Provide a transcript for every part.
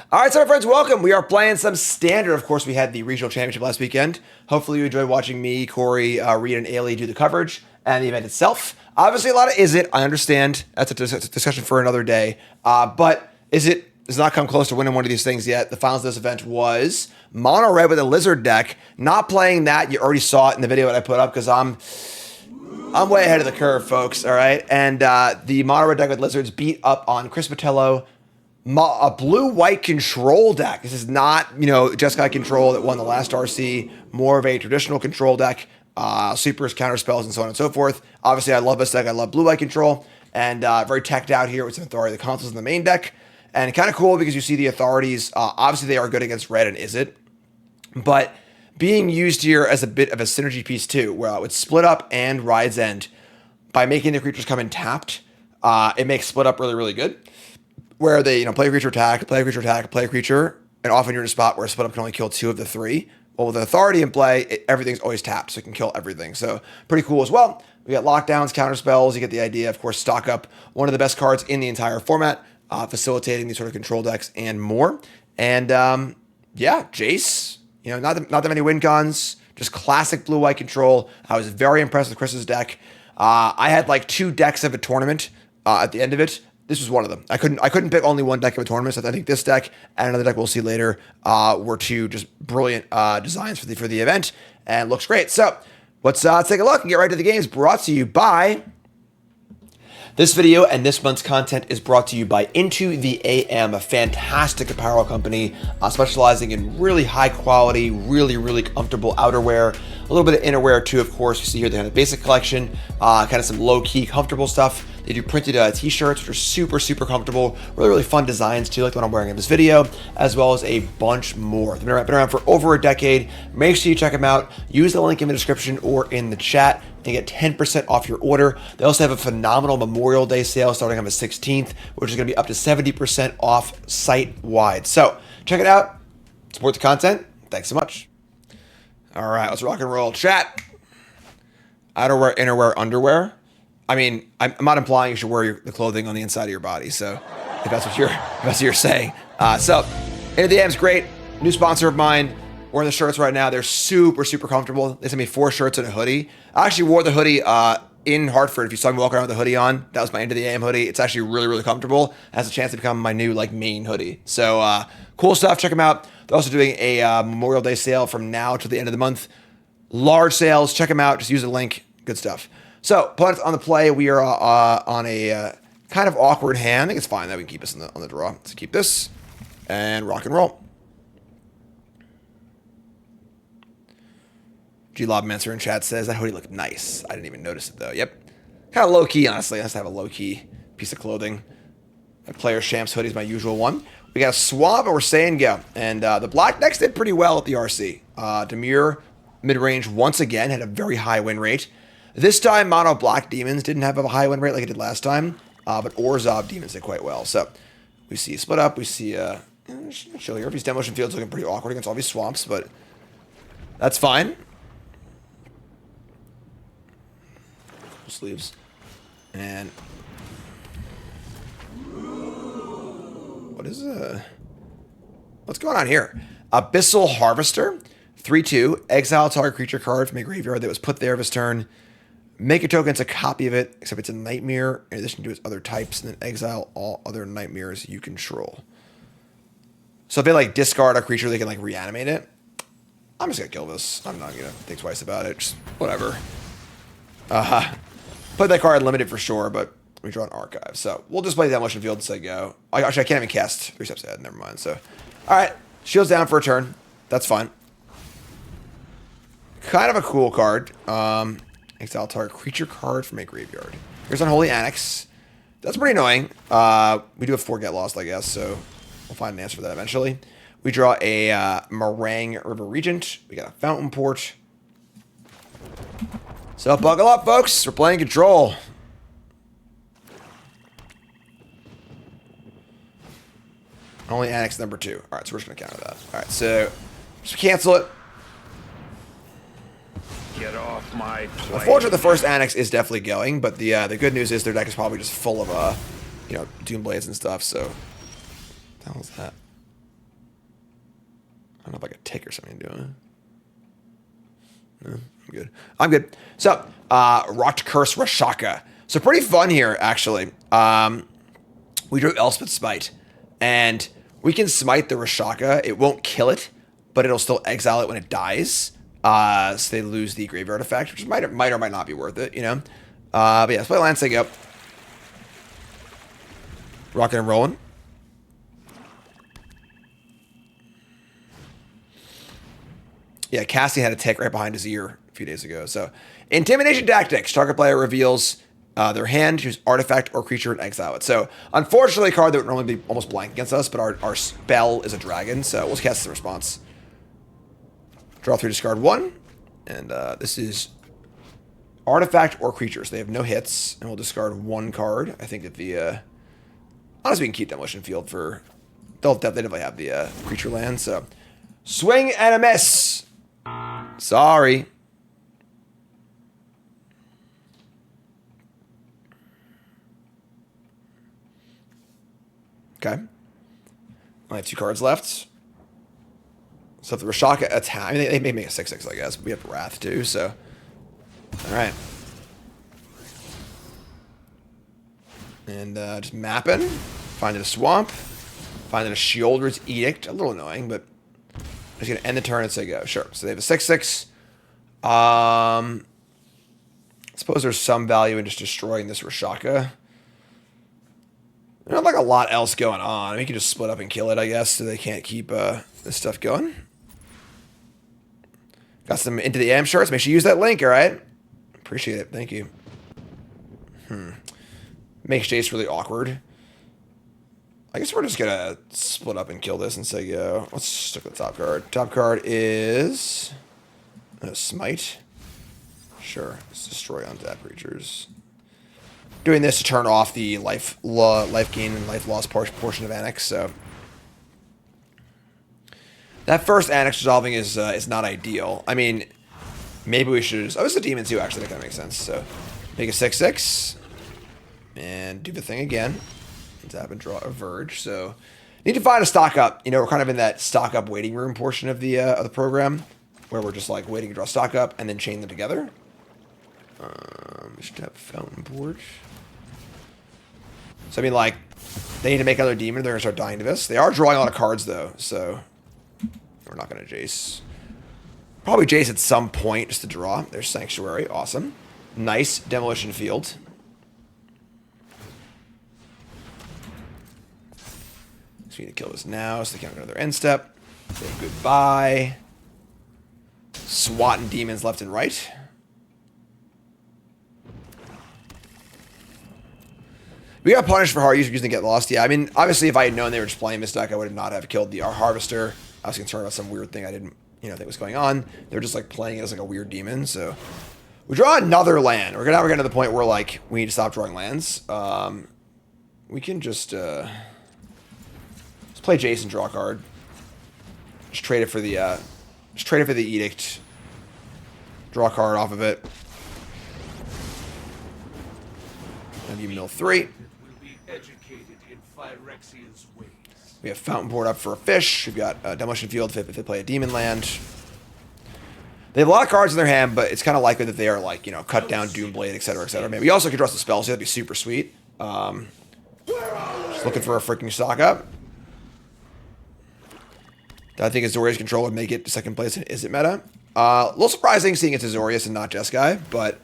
All right, so my friends, welcome. We are playing some standard. Of course, we had the regional championship last weekend. Hopefully you enjoyed watching me, Corey, Reed, and Ailey do the coverage and the event itself. Obviously, a lot of Izzet. I understand. That's a discussion for another day. But Izzet has not come close to winning one of these things yet. The finals of this event was mono red with a lizard deck. Not playing that. You already saw it in the video that I put up because I'm way ahead of the curve, folks. All right, and the mono red deck with lizards beat up on Chris Botelho. A blue-white control deck. This is not, Jeskai control that won the last RC. More of a traditional control deck. Supers, counter spells, and so on and so forth. Obviously, I love this deck. I love blue-white control. And very teched out here with some authority. The consoles in the main deck. And kind of cool because you see the authorities. Obviously, they are good against red and Izzet. But being used here as a bit of a synergy piece too, where it would split up and Ride's End by making the creatures come in tapped. It makes split up really, really good. Where they, play a creature attack, play a creature attack, play a creature, and often you're in a spot where split up can only kill 2 of the 3. Well, with authority in play, everything's always tapped, so it can kill everything. So pretty cool as well. We got lockdowns, counter spells. You get the idea. Of course, stock up one of the best cards in the entire format, facilitating these sort of control decks and more. And Jace. Not that many win cons. Just classic blue-white control. I was very impressed with Chris's deck. I had like 2 decks of a tournament at the end of it. This was one of them. I couldn't pick only one deck of a tournament. So I think this deck and another deck we'll see later were 2 just brilliant designs for the event, and looks great. So let's take a look and get right to the games. Brought to you by. This video and this month's content is brought to you by Into the AM, a fantastic apparel company specializing in really high quality, really comfortable outerwear. A little bit of innerwear too, of course. You see here they have a basic collection, kind of some low-key comfortable stuff. They do printed t-shirts, which are super comfortable. Really fun designs too, like the one I'm wearing in this video, as well as a bunch more. They've been around for over a decade. Make sure you check them out. Use the link in the description or in the chat to get 10% off your order. They also have a phenomenal Memorial Day sale starting on the 16th, which is going to be up to 70% off site-wide. So check it out. Support the content. Thanks so much. All right, let's rock and roll. Chat. Outerwear, innerwear, underwear. I mean, I'm not implying you should wear the clothing on the inside of your body. So if that's what you're saying. So Into the AM's great. New sponsor of mine. Wearing the shirts right now. They're super comfortable. They sent me 4 shirts and a hoodie. I actually wore the hoodie in Hartford. If you saw me walking around with the hoodie on, that was my Into the AM hoodie. It's actually really comfortable. It has a chance to become my new main hoodie. So cool stuff. Check them out. They're also doing a Memorial Day sale from now to the end of the month. Large sales. Check them out. Just use the link. Good stuff. So, opponents on the play, we are on a kind of awkward hand. I think it's fine that we can keep us on the draw. Let's keep this and rock and roll. G-Lob Menser in chat says, that hoodie looked nice. I didn't even notice it, though. Yep. Kind of low-key, honestly. Nice to have a low-key piece of clothing. My Player Champs hoodie is my usual one. We got a Swamp, and we're saying go. And the Black decks did pretty well at the RC. Demure, mid-range, once again, had a very high win rate. This time, Mono Black Demons didn't have a high win rate like it did last time, but Orzhov Demons did quite well. So we see a split up. We see chill here. These Demolition Field's looking pretty awkward against all these swamps, but that's fine. Cool sleeves. And what's going on here? Abyssal Harvester, 3/2, exile target creature card from a graveyard that was put there this turn. Make a token, it's a copy of it, except it's a nightmare, in addition to its other types, and then exile all other nightmares you control. So if they discard a creature, they can reanimate it. I'm just gonna kill this. I'm not gonna think twice about it. Just whatever. Play that card limited for sure, but we draw an archive. So we'll just play Demolition Field and say go. Actually, I can't even cast 3 steps ahead. Never mind. So, all right, shields down for a turn. That's fine. Kind of a cool card. Exile target creature card from a graveyard. Here's Unholy Annex. That's pretty annoying. We do have 4 Get Lost, I guess, so we'll find an answer for that eventually. We draw a Meringue River Regent. We got a Fountain Port. So buckle up, folks. We're playing Control. Only Annex number 2. All right, so we're just going to counter that. All right, so just cancel it. Get off my plane. Unfortunately, the first Annex is definitely going, but the good news is their deck is probably just full of Doom Blades and stuff. So, what the hell is that? don't know if I could tick or something, do I? No, I'm good. I'm good. So, Rocked Curse Rashaka. So pretty fun here, actually. We drew Elspeth Smite, and we can smite the Rashaka. It won't kill it, but it'll still exile it when it dies. So they lose the graveyard effect, which might or might not be worth it, you know? But yeah, let's play Lancing up. Rocking and rolling. Yeah, Cassie had a tick right behind his ear a few days ago. So, Intimidation Tactics. Target player reveals their hand, choose artifact or creature and exile it. So, unfortunately, a card that would normally be almost blank against us, but our spell is a dragon, so we'll cast the response. Draw 3, discard 1. And this is artifact or creatures. They have no hits, and we'll discard 1 card. I think that the... honestly, we can keep Demolition Field for... They'll definitely have the creature land, so... Swing and a miss! Sorry. Okay. I have 2 cards left. So if the Rashaka attack... I mean, they may make a 6/6, I guess. But we have Wrath, too, so... Alright. And just mapping. Finding a Swamp. Finding a Sheoldred's Edict. A little annoying, but... I'm just going to end the turn and say go. Sure. So they have a 6/6. I suppose there's some value in just destroying this Rashaka. There's not like a lot else going on. I mean, you can just split up and kill it, I guess, so they can't keep this stuff going. Got some Into the AM shirts. Make sure you use that link, all right? Appreciate it. Thank you. Makes Jace really awkward. I guess we're just going to split up and kill this and say go. Let's stick with the top card. Top card is... Smite. Sure. Let's destroy untap creatures. Doing this to turn off the life gain and life loss portion of Annex, so... That first Annex resolving is not ideal. I mean, maybe we should just... Oh, this is a demon too, actually. That kind of makes sense. So, make a 6/6. And do the thing again. Tap and draw a Verge. So, need to find a stock up. You know, we're kind of in that stock up waiting room portion of the program, where we're just like waiting to draw stock up and then chain them together. We should have a Fountain Board. So, I mean, like, they need to make another demon. They're going to start dying to this. They are drawing a lot of cards, though, so we're not going to Jace. Probably Jace at some point just to draw. There's Sanctuary. Awesome. Nice Demolition Field. We need to kill this now so they can't have another end step. Say goodbye. Swatting demons left and right. We got punished for hard using Get Lost. Yeah, I mean, obviously, if I had known they were just playing this deck, I would not have killed our Harvester. I was concerned about some weird thing I didn't, think was going on. They're just like playing it as like a weird demon. So we draw another land. We're getting to the point where like we need to stop drawing lands. We can just play Jason, draw a card. Just trade it for the Edict. Draw a card off of it. And you mill 3. We have Fountain Board up for a fish. We've got Demolition Field if they play a demon land. They have a lot of cards in their hand, but it's kind of likely that they are like, cut down, Doomblade, etc., etc. Man, we also could draw the spells, so that'd be super sweet. Just looking for a freaking stock up. I think Azorius Control would make it to second place in Izzet meta. A little surprising seeing it's Azorius and not Jeskai, but,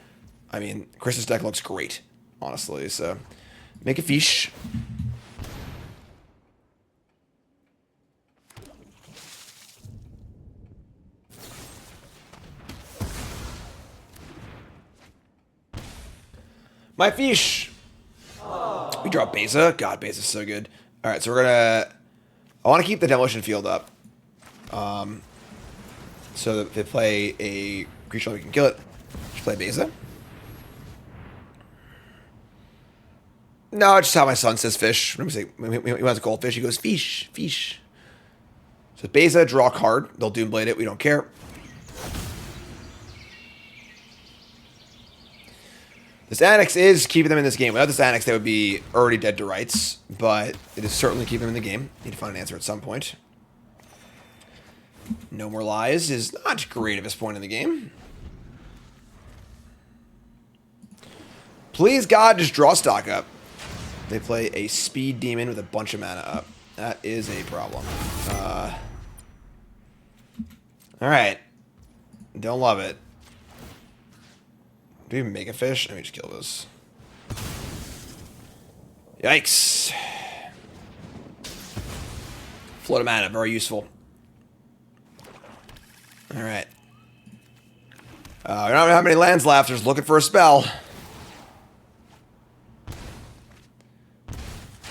I mean, Chris's deck looks great, honestly, so make a fish. My fish! We draw Beza. God, Beza's so good. Alright, so we're gonna... I want to keep the Demolition Field up. So that if they play a creature we can kill it. Just play Beza. No, just how my son says fish. Let me say, he wants a goldfish, he goes fish, fish. So Beza, draw a card. They'll Doomblade it, we don't care. This Annex is keeping them in this game. Without this Annex, they would be already dead to rights, but it is certainly keeping them in the game. Need to find an answer at some point. No More Lies is not great at this point in the game. Please, God, just draw stock up. They play a speed demon with a bunch of mana up. That is a problem. Alright. Don't love it. Do we even make a fish? Let me just kill this. Yikes. Float of mana, very useful. Alright. We don't have many lands left. Just looking for a spell.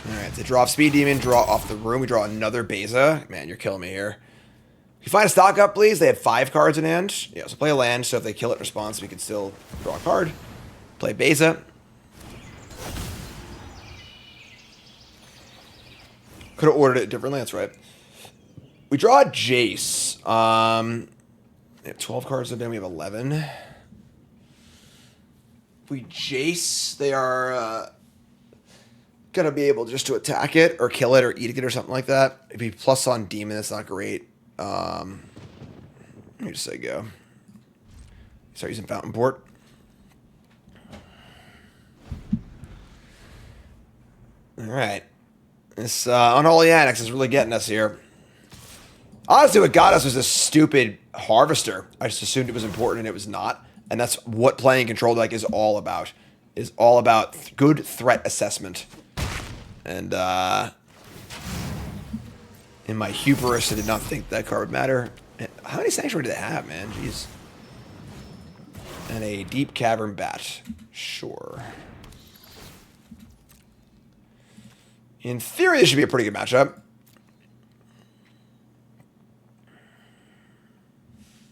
Alright, they draw off Speed Demon, draw off the room. We draw another Beza. Man, you're killing me here. Can you find a stock up, please? They have 5 cards in hand. Yeah, so play a land, so if they kill it in response, we can still draw a card. Play Beza. Could have ordered it differently, that's right. We draw a Jace. We have 12 cards in hand, we have 11. If we Jace, they are gonna be able just to attack it, or kill it, or eat it, or something like that. If we plus on Demon, that's not great. Let me just say go. Start using Fountain Port. Alright. This Unholy Annex is really getting us here. Honestly, what got us was this stupid Harvester. I just assumed it was important and it was not. And that's what playing Control deck is all about. Is all about good threat assessment. And in my hubris, I did not think that card would matter. And how many Sanctuary do they have, man? Jeez. And a Deep Cavern Bat. Sure. In theory, this should be a pretty good matchup.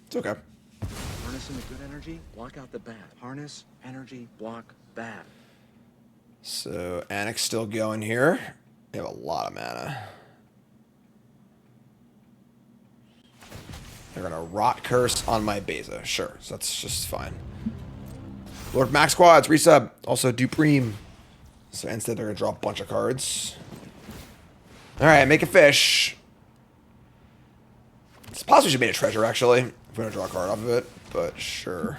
It's okay. Harnessing the good energy, block out the bad. Harness, energy, block, bad. So, Annex still going here. They have a lot of mana. They're going to Rot Curse on my Beza. Sure, so that's just fine. Lord Max Quads, resub. Also, Dupreme. So instead, they're going to draw a bunch of cards. Alright, make a fish. It's possible we should make a treasure, actually. If we don't draw a card off of it. But sure.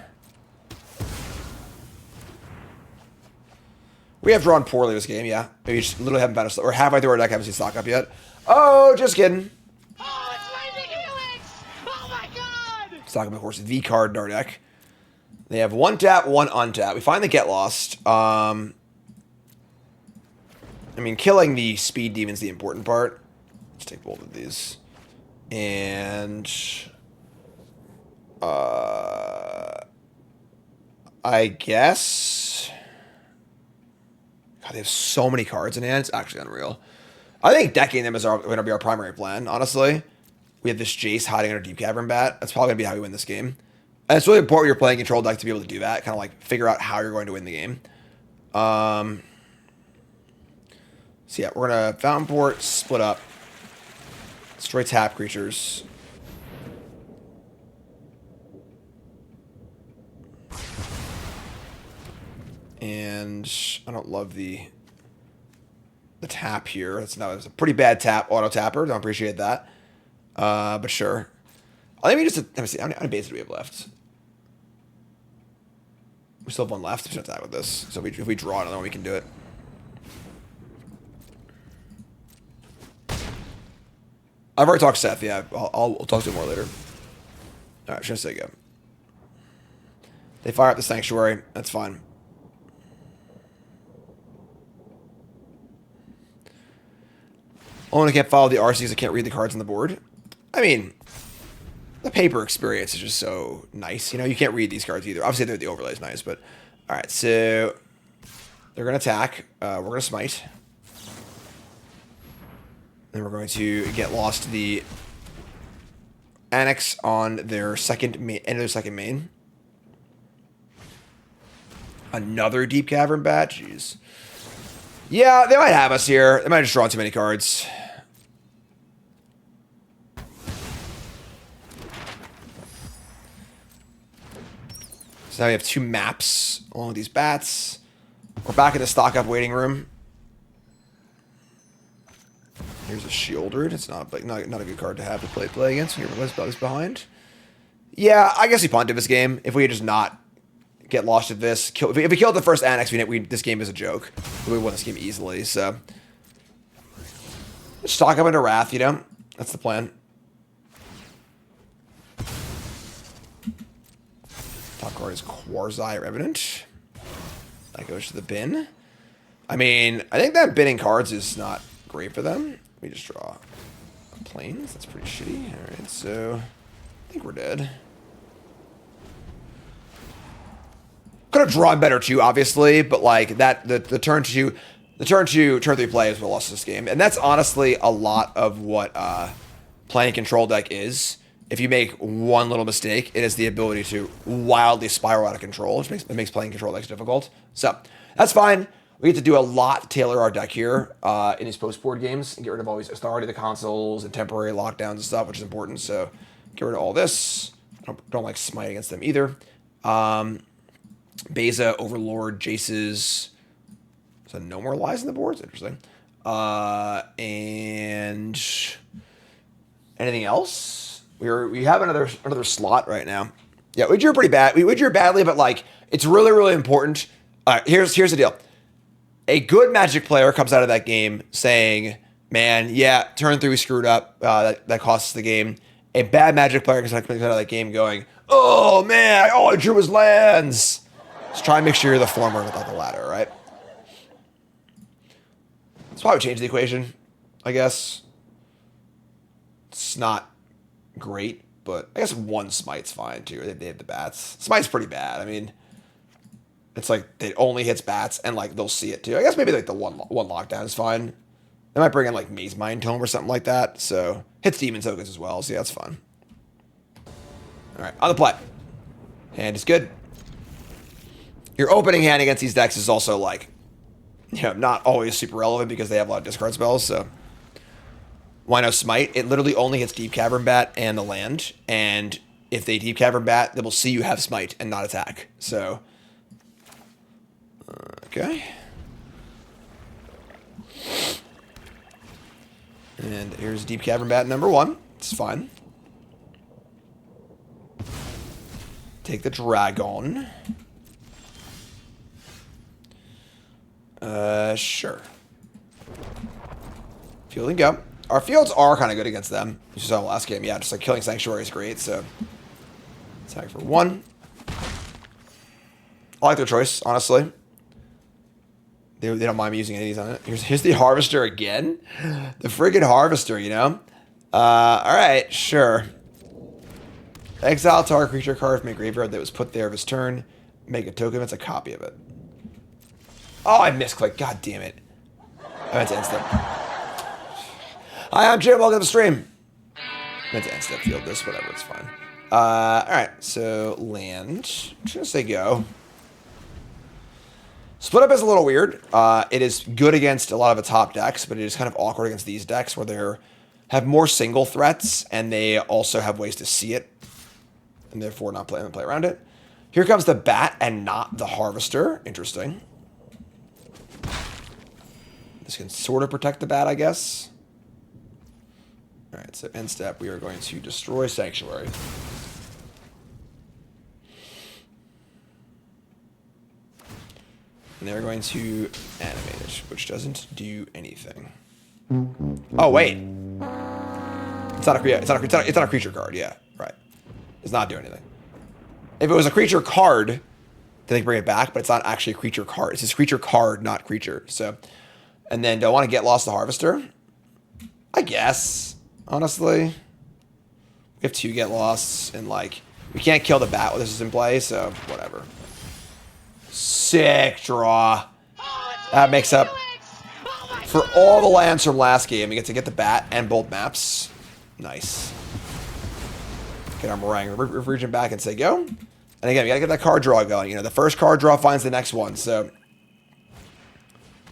We have drawn poorly this game, yeah. Maybe just literally haven't found a... We're halfway through our deck, haven't seen stock up yet. Oh, just kidding. Oh, it's Lightning Helix! Oh my god! Stock up, of course, the card in our deck. They have 1 tap, 1 untap. We finally get lost. I mean, killing the speed demon's the important part. Let's take both of these. And... I guess... God, they have so many cards in hand. It's actually unreal. I think decking them is going to be our primary plan, honestly. We have this Jace hiding under Deep Cavern Bat. That's probably going to be how we win this game. And it's really important when you're playing Control deck to be able to do that. Kind of like figure out how you're going to win the game. So yeah, we're going to Fountain Port, split up. Destroy tap creatures. And I don't love the tap here. It's a pretty bad tap, auto tapper. Don't appreciate that. But sure. I think we just let me see. How many bases do we have left? We still have 1 left. We should attack with this. So if we draw another one, we can do it. I've already talked to Seth. Yeah, I'll talk to him more later. All right, should I say go? They fire up the Sanctuary. That's fine. Only can't follow the RCs. I can't read the cards on the board. I mean, the paper experience is just so nice. You know, you can't read these cards either. Obviously, the overlay is nice, but all right. So they're going to attack. We're going to smite. Then we're going to get lost to the Annex on their end of their second main. Another Deep Cavern Bat. Jeez. Yeah, they might have us here. They might just draw too many cards. So now we have 2 maps along with these bats. We're back in the stock up waiting room. Here's a Shieldred. It's not a good card to have to play against when your bugs behind. Yeah, I guess we punted this game. If we had just not get lost at this, if we killed the first Annex, this game is a joke. We won this game easily, so. Stock up into Wrath, you know? That's the plan. Top card is Quasi-Revenant. That goes to the bin. I mean, I think that binning cards is not great for them. Let me just draw Plains. That's pretty shitty. Alright, so I think we're dead. Could have drawn better too, obviously, but like that the turn 2, turn 3 play is what lost this game. And that's honestly a lot of what playing control deck is. If you make one little mistake, it has the ability to wildly spiral out of control, which makes playing control decks difficult. So that's fine. We get to do a lot to tailor our deck here in these post-board games and get rid of all these authority of the consoles and temporary lockdowns and stuff, which is important. So get rid of all this. I don't like smite against them either. Beza, Overlord, Jace's. So no more lies on the boards. Interesting. And anything else? We have another slot right now. Yeah, we drew pretty bad. We drew badly, but like it's really, really important. Here's the deal. A good Magic player comes out of that game saying, man, yeah, turn 3 we screwed up. That cost us the game. A bad Magic player comes out of that game going, oh man, all I drew was lands. Let's try and make sure you're the former, not the latter, right? That's why we changed the equation, I guess. It's not great, but I guess one Smite's fine too. They have the bats. Smite's pretty bad. I mean, it's like it only hits bats and like they'll see it too. I guess maybe like the one lockdown is fine. They might bring in like Maze Mind Tome or something like that. So hits demon tokens as well. So yeah, that's fun. All right, on the play. Hand is good. Your opening hand against these decks is also like, you know, not always super relevant because they have a lot of discard spells. So why no Smite? It literally only hits Deep Cavern Bat and the land. And if they Deep Cavern Bat, they will see you have Smite and not attack. So, okay. And here's Deep Cavern Bat number 1. It's fine. Take the Dragon. Sure. Field and go. Our fields are kind of good against them. You saw last game. Yeah, just like killing Sanctuary is great. So, attack for 1. I like their choice, honestly. They don't mind me using any of these on it. Here's the Harvester again. The friggin' Harvester, you know? Alright, sure. Exile target creature card from a graveyard that was put there of his turn. Make a token. It's a copy of it. Oh, I misclicked. God damn it. I meant to end step. Hi, I'm Jim. Welcome to the stream. I meant to end step field this. Whatever. It's fine. Alright. So, land. I'm just going to say go. Split up is a little weird. It is good against a lot of the top decks, but it is kind of awkward against these decks where they have more single threats and they also have ways to see it and therefore not play around it. Here comes the Bat and not the Harvester. Interesting. This can sort of protect the Bat, I guess. Alright, so end step, we are going to destroy Sanctuary. And they're going to animate it, which doesn't do anything. Oh, wait. It's not a creature card, yeah, right. It's not doing anything. If it was a creature card, then they can bring it back, but it's not actually a creature card. It's just creature card, not creature. So, and then do I want to get lost the Harvester? I guess, honestly. We have 2 get lost, and like, we can't kill the Bat when this is in play, so whatever. Sick draw. That makes up for all the lands from last game. We get to get the Bat and both maps. Nice. Get our Meringue region back and say go. And again, we gotta get that card draw going. You know, the first card draw finds the next one, so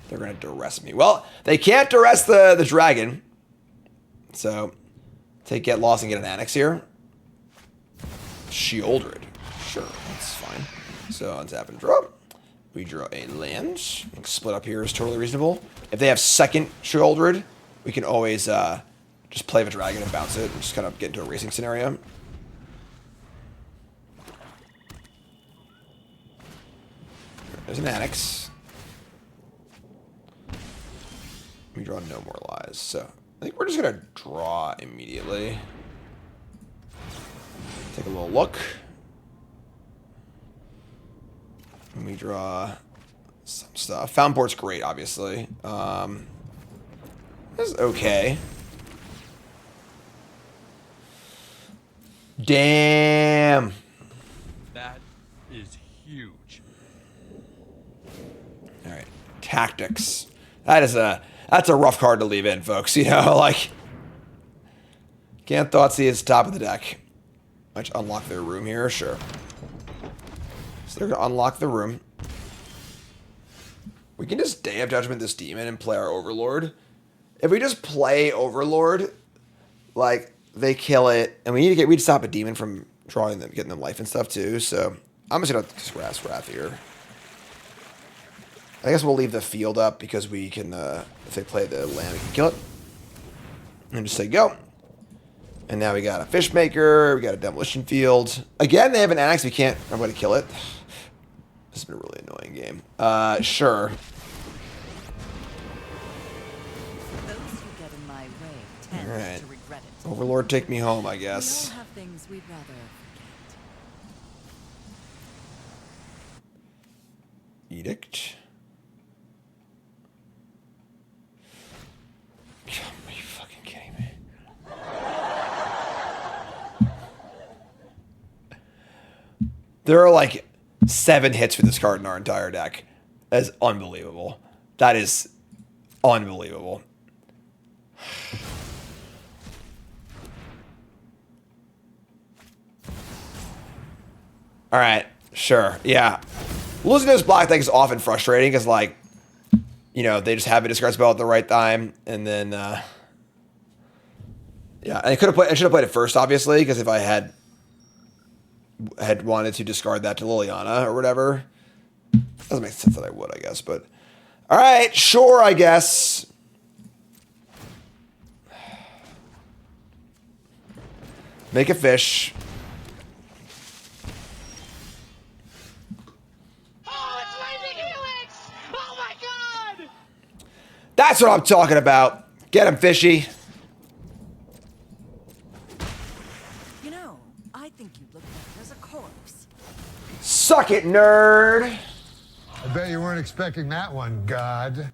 they're gonna duress me. Well, they can't duress the dragon. So take get lost and get an Annex here. Shieldred. Sure, that's fine. So untap and draw. We draw a land. Split up here is totally reasonable. If they have second Shieldred, we can always just play the dragon and bounce it and just kind of get into a racing scenario. There's an Annex. We draw no more lies, so I think we're just gonna draw immediately. Take a little look. And we draw some stuff. Fountain board's great, obviously. This is okay. Damn. That is huge. All right, tactics. That's a rough card to leave in, folks. You know, like can't Thoughtseize is top of the deck. Let's unlock their room here, sure. So they're gonna unlock the room. We can just Day of Judgment this demon and play our Overlord. If we just play Overlord, like they kill it, and we need to stop a demon from drawing them, getting them life and stuff too. So I'm just gonna Scrass Wrath here. I guess we'll leave the field up because we can, if they play the land, we can kill it. And just say go. And now we got a Fishmaker, we got a Demolition Field. Again, they have an Annex, I'm gonna kill it. This has been a really annoying game. Sure. Those who get in my way tend Alright. to regret it. Overlord, take me home, I guess. We all have things we'd rather forget. Edict. Are you fucking kidding me? There are like 7 hits for this card in our entire deck. That is unbelievable. That is unbelievable. All right, sure, yeah. Losing this black deck is often frustrating because, like, you know, they just have a discard spell at the right time, and then, yeah, I should have played it first, obviously, because if I had wanted to discard that to Liliana or whatever, doesn't make sense that I would, I guess, but all right, sure, I guess. Make a fish. Oh, it's Lightning Helix! Oh my god! That's what I'm talking about. Get him, fishy. You know, I think you look better as a corpse. Suck it, nerd. I bet you weren't expecting that one, God.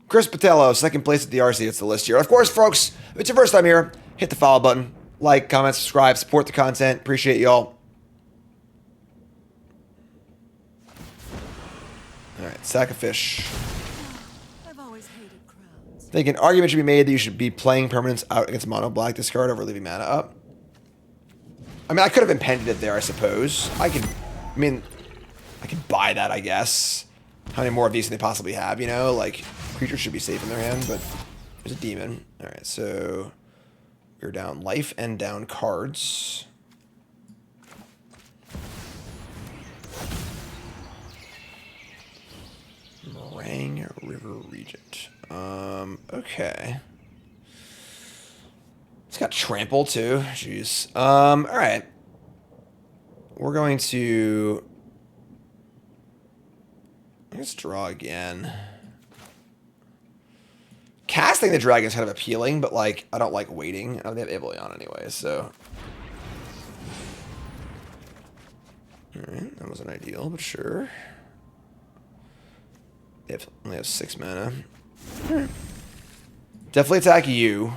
Chris Botelho, second place at the RC. It's the list here. Of course, folks, if it's your first time here, hit the follow button. Like, comment, subscribe, support the content. Appreciate y'all. All right, sack a fish. I've always hated crowds. I think an argument should be made that you should be playing permanents out against mono black discard over leaving mana up. I mean, I could have impended it there, I suppose. I can buy that, I guess. How many more of these can they possibly have, you know? Like, creatures should be safe in their hand, but there's a demon. All right, so we're down life and down cards. Meringue River Regent. Okay. It's got trample too. Jeez. All right. We're going to, let's draw again. Casting the dragon is kind of appealing, but like I don't like waiting. I don't have Evolion anyway, so. All right, that wasn't ideal, but sure. They only have 6 mana. Definitely attack you.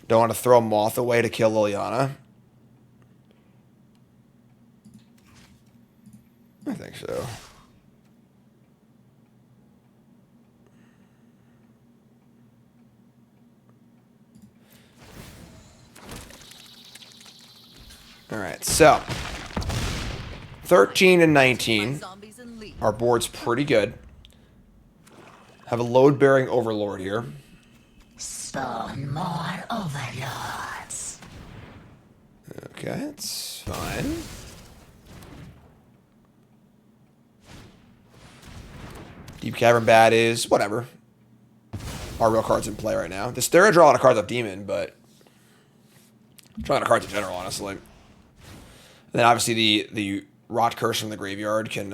Don't want to throw Moth away to kill Liliana. I think so. All right, so 13 and 19. Zombies and leave. Our board's pretty good. Have a load-bearing Overlord here. Spawn more overlords. Okay, it's fine. Deep Cavern bad is whatever. Our real cards in play right now. They're gonna draw a lot of cards off Demon, but drawing a lot of cards in general, honestly. And then obviously the Rot Curse from the graveyard can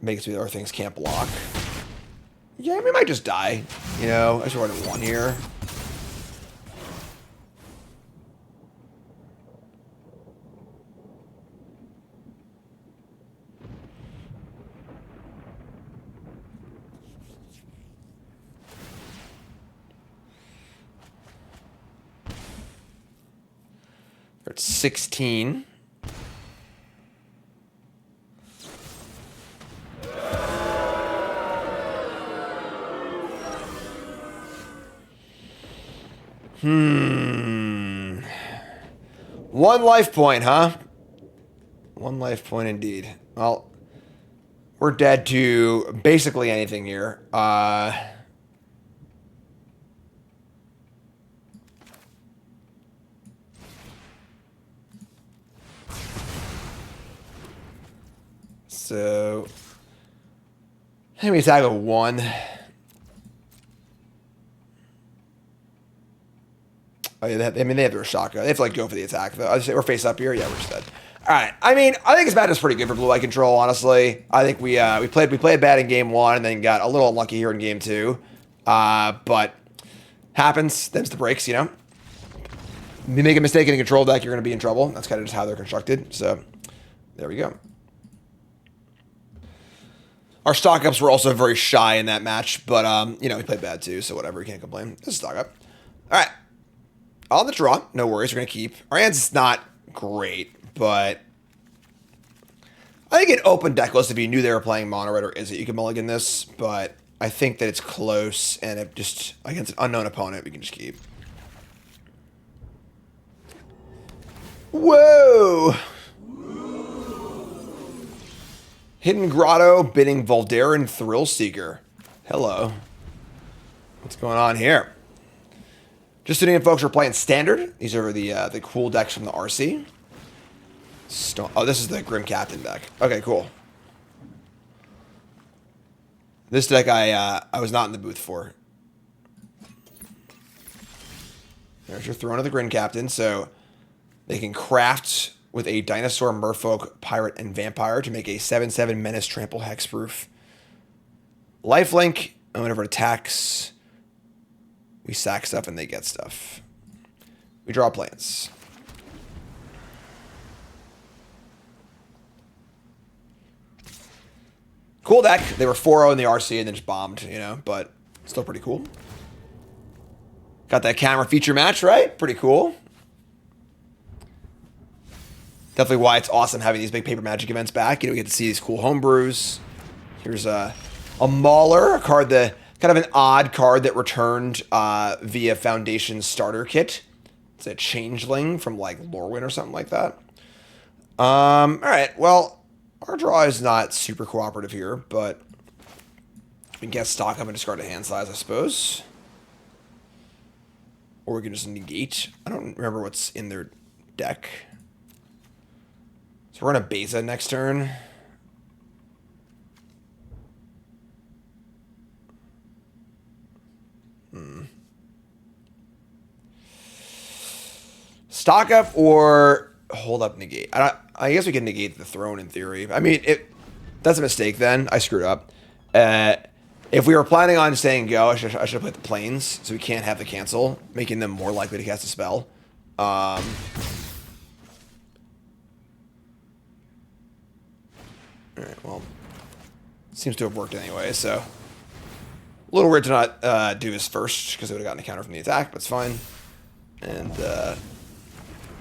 make it so the other things can't block. Yeah, we might just die. You know, I just run at 1 here. We're at 16. One life point, huh? One life point indeed. Well, we're dead to basically anything here. So, I think we attack a 1. Oh, yeah, they have their shotgun. They have to like go for the attack though. I just say we're face up here. Yeah, we're just dead. All right. I mean, I think this match is pretty good for blue eye control. Honestly, I think we played bad in game 1 and then got a little unlucky here in game 2. But happens. Them's the breaks, you know. If you make a mistake in a control deck, you're going to be in trouble. That's kind of just how they're constructed. So there we go. Our stock ups were also very shy in that match, but you know, we played bad too, so whatever. We can't complain. This is stock up. All right. On the draw, no worries. We're going to keep. Our hand's not great, but I think it opened Decklist if you knew they were playing Mono Red or Izzet. You can mulligan this, but I think that it's close, and it just against an unknown opponent, we can just keep. Whoa! Hidden Grotto, bidding Voldarin Thrillseeker. Hello. What's going on here? Just tuning in, folks. We're playing Standard. These are the cool decks from the RC. Oh, this is the Grim Captain deck. Okay, cool. This deck I was not in the booth for. There's your Throne of the Grim Captain. So they can craft with a Dinosaur, Merfolk, Pirate, and Vampire to make a 7/7 Menace Trample Hexproof. Lifelink, and whenever it attacks, we sack stuff and they get stuff. We draw plants. Cool deck. They were 4-0 in the RC and then just bombed, you know, but still pretty cool. Got that camera feature match, right? Pretty cool. Definitely why it's awesome having these big paper Magic events back. You know, we get to see these cool homebrews. Here's a Mauler, a card that kind of an odd card that returned via Foundation starter kit. It's a changeling from like Lorwyn or something like that. All right, well, our draw is not super cooperative here, but we can get stock up and discard a hand size, I suppose. Or we can just negate. I don't remember what's in their deck. So we're going to Beza next turn. Stock up or hold up negate. I guess we can negate the throne in theory. I mean, that's a mistake then. I screwed up. If we were planning on saying go, I should have put the planes so we can't have the cancel, making them more likely to cast a spell. Alright, well, seems to have worked anyway, so a little weird to not do this first because it would have gotten a counter from the attack, but it's fine. And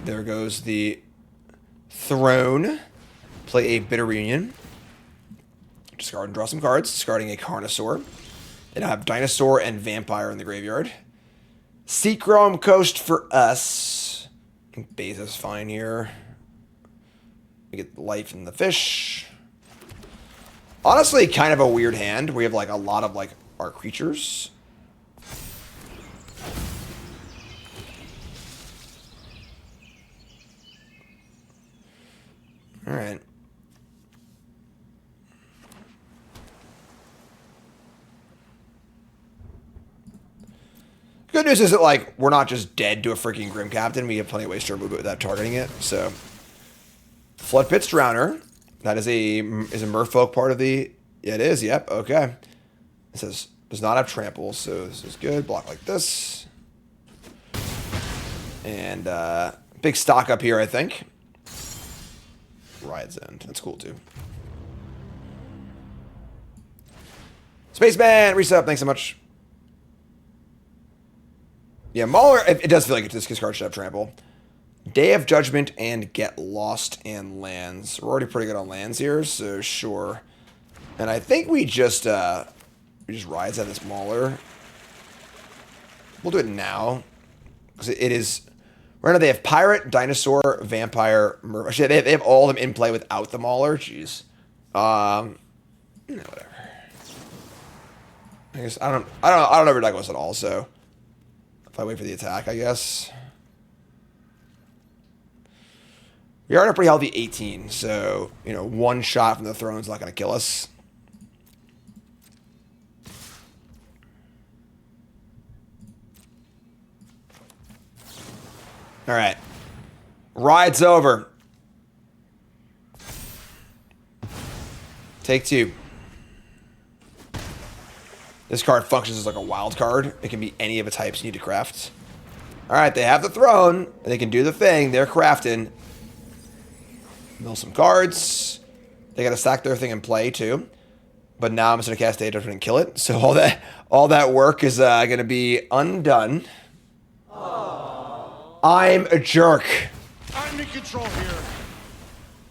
there goes the throne. Play a Bitter Reunion. Discard and draw some cards. Discarding a Carnosaur. And I have Dinosaur and Vampire in the graveyard. Seachrome Coast for us. I think Beza's fine here. We get the life in the fish. Honestly, kind of a weird hand. We have like a lot of like our creatures. All right. Good news is that, like, we're not just dead to a freaking Grim Captain. We have plenty of ways to remove it without targeting it. So, Flood Pit's Drowner. That is a Merfolk part of the... Yeah, it is. Yep. Okay. It says, does not have trample, so this is good. Block like this. And big stock up here, I think. Riot's End. That's cool, too. Spaceman, reset. Thanks so much. Yeah, Mauler, it does feel like this card should have trample. Day of Judgment and Get Lost and lands. We're already pretty good on lands here, so sure. And I think we just Rides at this Mauler. We'll do it now. Because it is... Right now they have Pirate, Dinosaur, Vampire, Actually, they have all of them in play without the Mauler. Jeez. Whatever. I guess I don't know Decklist at all, so if I wait for the attack, I guess. We are at a pretty healthy 18, so one shot from the throne is not going to kill us. All right. Ride's over. Take 2. This card functions as like a wild card. It can be any of the types you need to craft. All right, they have the throne. They can do the thing. They're crafting. Mill some cards. They got to stack their thing in play too. But now I'm just going to cast Day of Judgment and kill it. So all that work is going to be undone. I'm a jerk. I'm in control here.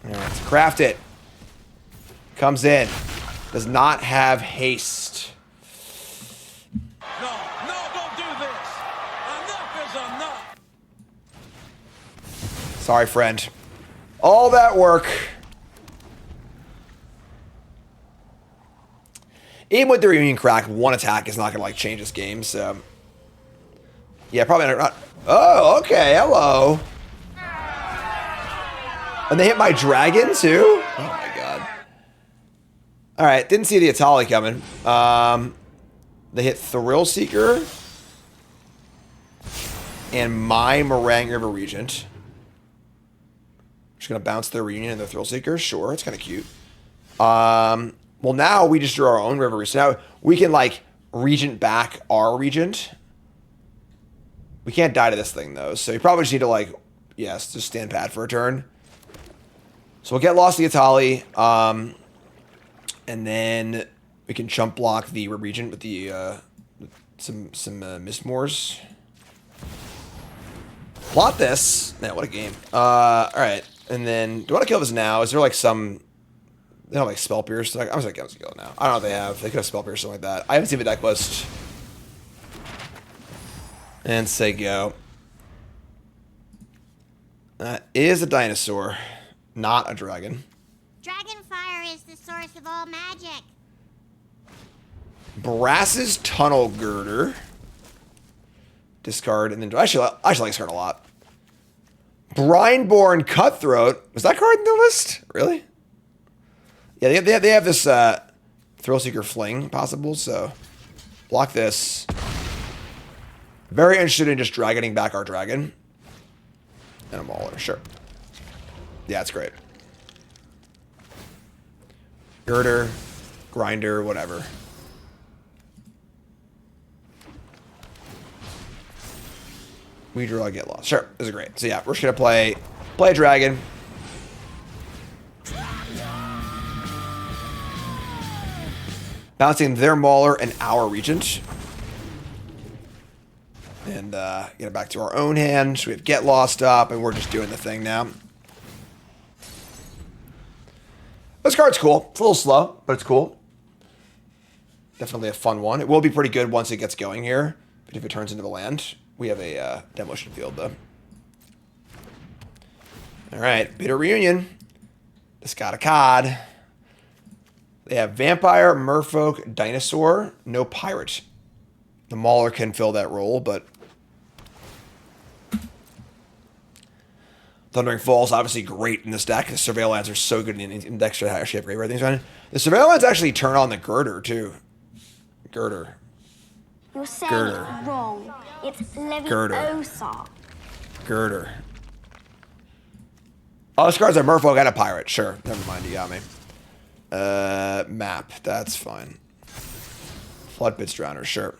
All right, let's craft it. Comes in. Does not have haste. No, don't do this. Enough is enough. Sorry, friend. All that work. Even with the reunion crack, one attack is not going to change this game, so... Yeah, probably not. Oh, okay, hello. And they hit my dragon, too? Oh, my God. All right, didn't see the Atali coming. They hit Thrill Seeker. And my Meringue River Regent. Just going to bounce their reunion and their Thrill Seeker. Sure, it's kind of cute. Well, now we just drew our own River Regent. So now we can, Regent back our Regent. We can't die to this thing, though. So you probably just need to, just stand pat for a turn. So we'll get Lost the Atali. And then we can chump block the Regent with the some Mistmoors. Plot this. Man, what a game. All right. And then, do I want to kill this now? Is there, some... They don't have, Spell Pierce. I'm just going to kill it now. I don't know if they have. They could have Spell Pierce or something like that. I haven't seen the deck list. And say go. That is a dinosaur, not a dragon. Dragonfire is the source of all magic. Brass's Tunnel Girder. Discard and then I actually like this card a lot. Brineborn Cutthroat. Was that card in the list? Really? Yeah, they have this Thrillseeker Fling possible, so block this. Very interested in just dragoning back our dragon. And a Mauler, sure. Yeah, it's great. Girder, Grinder, whatever. We draw, get lost. Sure, this is great. So yeah, we're just gonna play a dragon. Bouncing their Mauler and our Regent. And get it back to our own hand. So we have Get Lost up, and we're just doing the thing now. This card's cool. It's a little slow, but it's cool. Definitely a fun one. It will be pretty good once it gets going here. But if it turns into the land, we have a demolition field, though. All right, Bitter Reunion. Just got a cod. They have Vampire, Merfolk, Dinosaur, no Pirate. The Mauler can fill that role, but Thundering Falls obviously great in this deck. The Surveil lands are so good in decks that actually have great red things on it. The Surveil lands actually turn on the Girder too. Girder. You're saying Girder. it wrong. It's Girder. Leviosa. Girder. Oh, this card's a merfolk and a pirate. Sure. Never mind. You got me. Map. That's fine. Floodpits Drowner. Sure.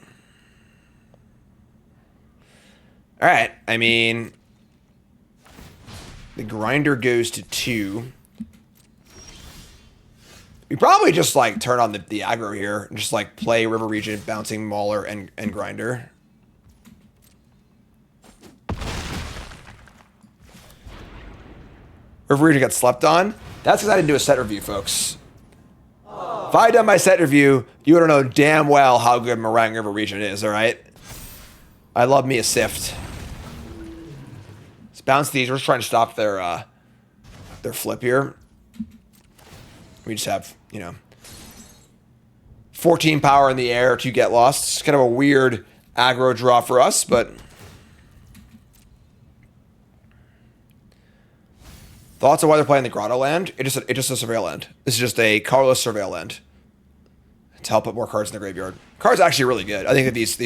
Alright. I mean, the grinder goes to 2. We probably just, like, turn on the aggro here and just, like, play River Region, Bouncing Mauler, and Grinder. River Region got slept on. That's because I didn't do a set review, folks. If I had done my set review, you would know damn well how good Meringue River Region is, alright? I love me a Sift. Let's bounce these. We're just trying to stop their flip here. We just have, you know, 14 power in the air to get lost. It's kind of a weird aggro draw for us, but thoughts on why they're playing the Grotto land? It's just a Surveil land. This is just a colorless Surveil land to help put more cards in the graveyard. Card's actually really good. I think that these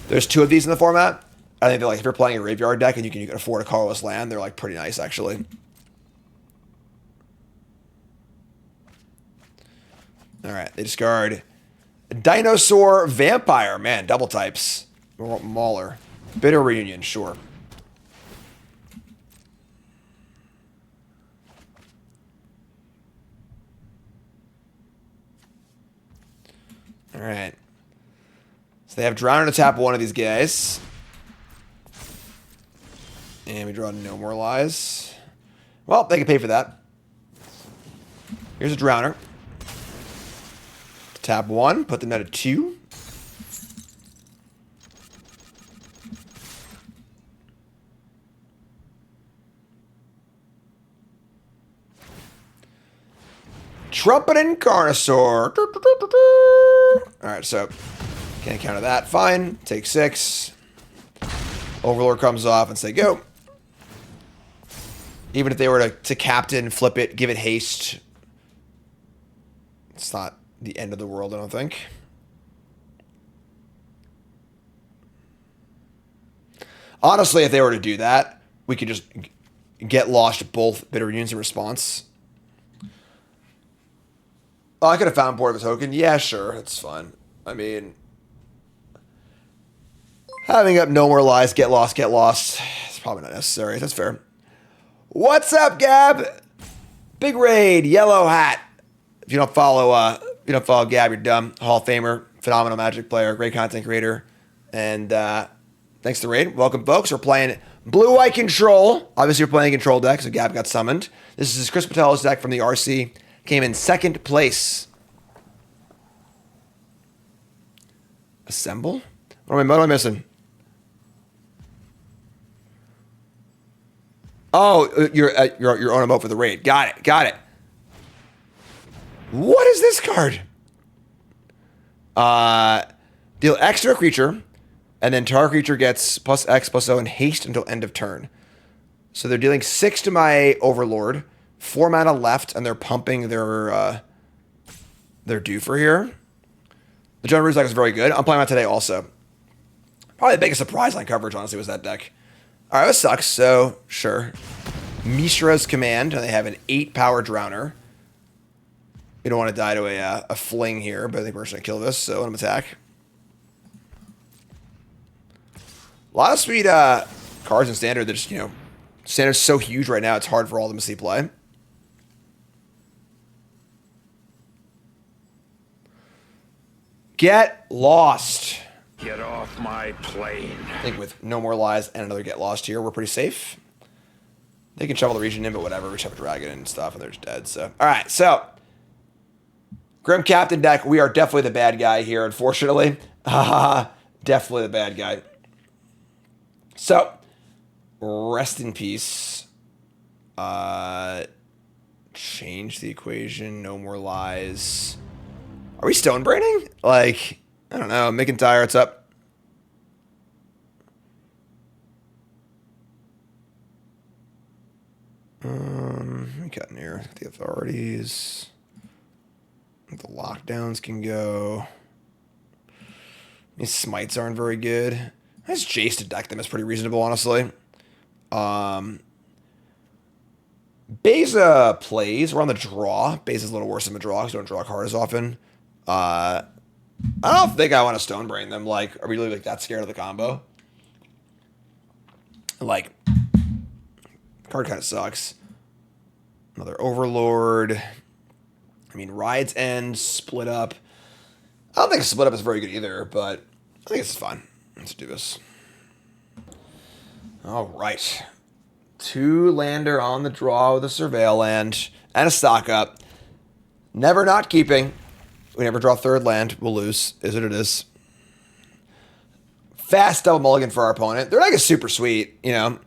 there's 2 of these in the format. I think they're like, if you're playing a graveyard deck and you can afford a colorless land, they're like pretty nice actually. All right, they discard Dinosaur Vampire. Man, double types. Mauler. Bitter Reunion, sure. All right. So they have Drowner to tap one of these guys. And we draw No More Lies. Well, they can pay for that. Here's a Drowner. Tap 1, put them down to 2. Trumpet and Carnosaur. Alright, so can't counter that. Fine. Take 6. Overlord comes off and say go. Even if they were to captain, flip it, give it haste. It's not the end of the world, I don't think. Honestly, if they were to do that, we could just get lost both Bitter Reunions in response. Oh, I could have found Board of a Token. Yeah, sure. That's fine. I mean, having up No More Lies, get lost, it's probably not necessary. That's fair. What's up, Gab? Big raid, yellow hat. If you don't follow Gab, you're dumb. Hall of Famer, phenomenal Magic player, great content creator. And thanks to the raid. Welcome, folks. We're playing Blue-White Control. Obviously, we're playing a control deck, so Gab got summoned. This is Chris Botelho's deck from the RC. Came in 2nd place. Assemble? What am I missing? Oh, you're on a vote for the raid. Got it. What is this card? Deal X to a creature, and then target creature gets +X+0 and haste until end of turn. So they're dealing 6 to my Overlord, 4 mana left, and they're pumping their Doofer here. The John Ruiz deck is very good. I'm playing that today also. Probably the biggest surprise line coverage, honestly, was that deck. All right, this sucks, so sure. Mishra's Command, and they have an 8 power Drowner. You don't want to die to a fling here, but I think we're just going to kill this, so let him attack. A lot of sweet cards in Standard that just, you know, Standard's so huge right now, it's hard for all of them to see play. Get lost. Get off my plane. I think with No More Lies and another Get Lost here, we're pretty safe. They can shovel the region in, but whatever. We just have a dragon and stuff, and they're just dead. So, all right. So, Grim Captain deck. We are definitely the bad guy here, unfortunately. Definitely the bad guy. So, rest in peace. Change the equation. No More Lies. Are we stone braining? Like, I don't know. McIntyre, it's up. We got in here. The authorities. The lockdowns can go. These smites aren't very good. Nice Jace to deck them is pretty reasonable, honestly. Beza plays. We're on the draw. Beza's a little worse than the draw because we don't draw a card as often. I don't think I want to Stone Brain them. Like, are we really like that scared of the combo? Like, card kind of sucks. Another Overlord. I mean, Ride's End, Split Up. I don't think Split Up is very good either, but I think it's fine. Let's do this. All right. 2-lander on the draw with a Surveil land and a stock up. Never not keeping. We never draw 3rd land. We'll lose. Is what it is. Fast double mulligan for our opponent. Their deck is super sweet, you know.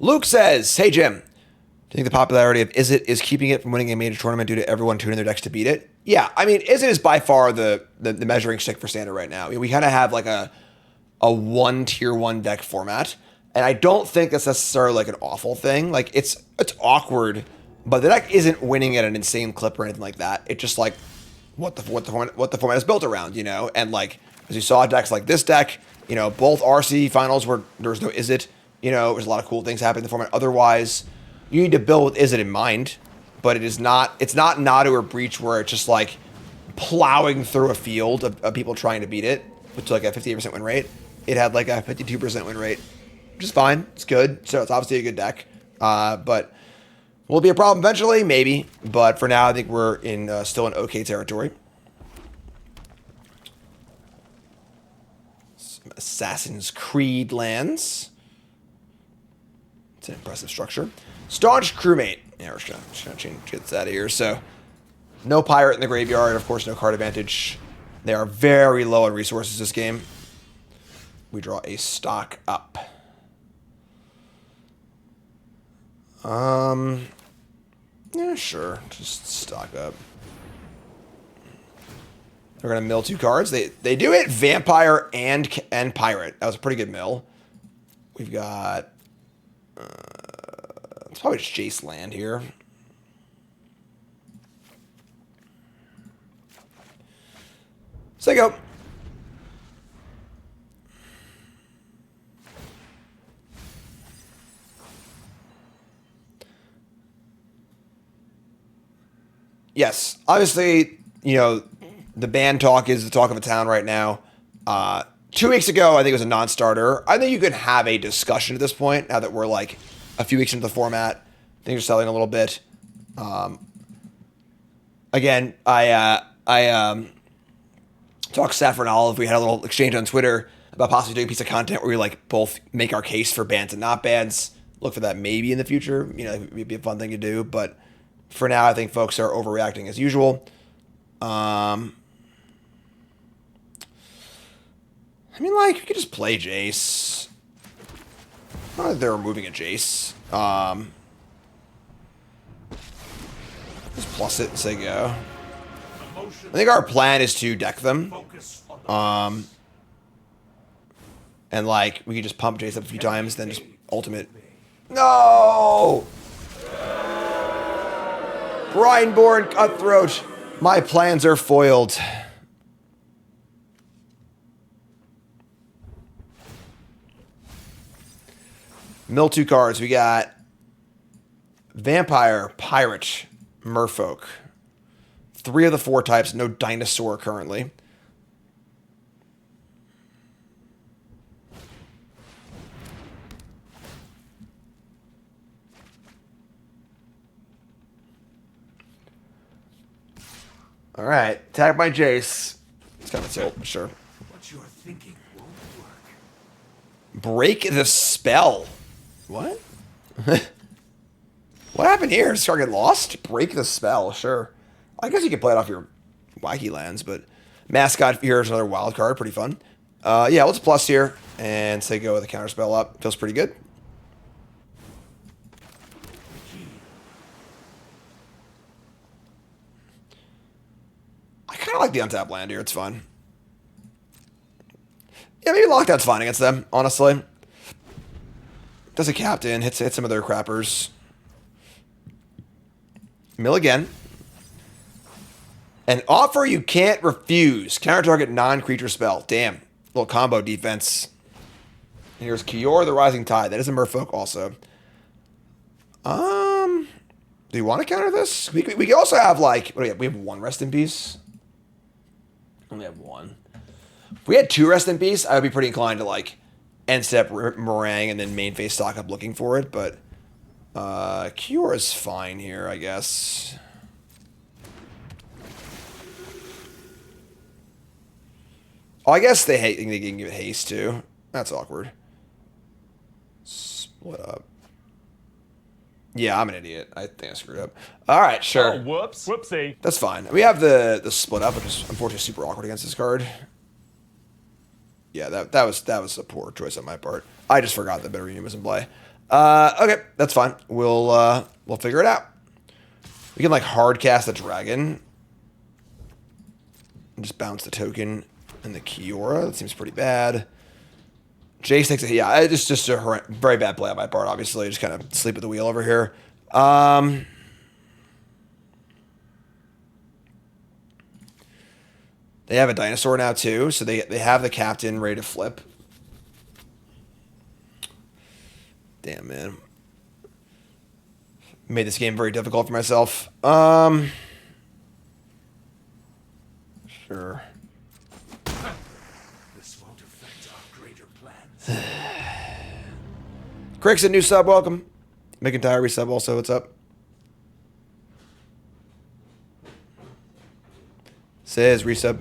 Luke says, hey, Jim, do you think the popularity of Izzet is keeping it from winning a major tournament due to everyone tuning their decks to beat it? Yeah, I mean, Izzet is by far the measuring stick for Standard right now. I mean, we kind of have like a one tier 1 deck format, and I don't think that's necessarily like an awful thing. Like, it's awkward, but the deck isn't winning at an insane clip or anything like that. It's just like what the format is built around, you know? And like, as you saw decks like this deck, you know, both RC finals where there was no Izzet, you know, there's a lot of cool things happening in the format. Otherwise, you need to build with Izzet in mind, but it's not Nadu or Breach where it's just like plowing through a field of people trying to beat it with like a 58% win rate. It had like a 52% win rate, which is fine. It's good. So it's obviously a good deck. But will it be a problem eventually? Maybe. But for now, I think we're in still in okay territory. Some Assassin's Creed lands. It's an impressive structure. Staunch Crewmate. Yeah, we're just gonna get this out of here. So, no Pirate in the graveyard. Of course, no card advantage. They are very low on resources this game. We draw a stock up. Yeah, sure. Just stock up. They're gonna mill 2 cards. They do it Vampire and Pirate. That was a pretty good mill. We've got it's probably just Jace land here. So go. Yes, obviously, you know, the ban talk is the talk of the town right now. 2 weeks ago, I think it was a non-starter. I think you could have a discussion at this point, now that we're like a few weeks into the format. Things are selling a little bit. Again, I talked to Saffron Olive. We had a little exchange on Twitter about possibly doing a piece of content where we like both make our case for bans and not bans. Look for that maybe in the future. You know, it'd be a fun thing to do. But for now, I think folks are overreacting as usual. I mean, like, you could just play Jace. Not that they're removing a Jace. Just plus it and say go. I think our plan is to deck them. And, like, we could just pump Jace up a few times, then just ultimate. No! Brineborn Cutthroat. My plans are foiled. Mill 2 cards. We got Vampire, Pirate, Merfolk. 3 of the 4 types. No Dinosaur currently. All right. Attack my Jace. It's kind of tilt, but sure. What you're thinking won't work. Break the spell. What? What happened here? Does this card get lost? Break the spell, sure. I guess you could play it off your wacky lands, but Mascot here is another wild card. Pretty fun. Yeah, let's plus here and say go with a counter spell up. Feels pretty good. I kind of like the untap land here. It's fun. Yeah, maybe Lockdown's fine against them, honestly. Does a captain, hits some of their crappers. Mill again. An offer you can't refuse. Counter target non-creature spell. Damn. Little combo defense. And here's Kiora the Rising Tide. That is a merfolk also. Do you want to counter this? We can also have like, what do we have? We have one Rest in Peace. Only have one. If we had 2 Rest in Peace, I would be pretty inclined to like end step Meringue and then main phase stock up looking for it. But Kiora is fine here, I guess. Oh, I guess they can give it haste too. That's awkward. Split up. Yeah, I'm an idiot. I think I screwed up. All right, sure. Oh, whoops. Whoopsie. That's fine. We have the split up, which is unfortunately super awkward against this card. Yeah, that was a poor choice on my part. I just forgot that Better Union was in play. Okay, that's fine. We'll figure it out. We can like hard cast the dragon and just bounce the token and the Kiora. That seems pretty bad. Jace takes it. Yeah, it's just a very bad play on my part, obviously. Just kind of sleep at the wheel over here. They have a dinosaur now, too. So they have the captain ready to flip. Damn, man. Made this game very difficult for myself. Sure. Crick's a new sub, welcome. McIntyre resub also, what's up? Says resub.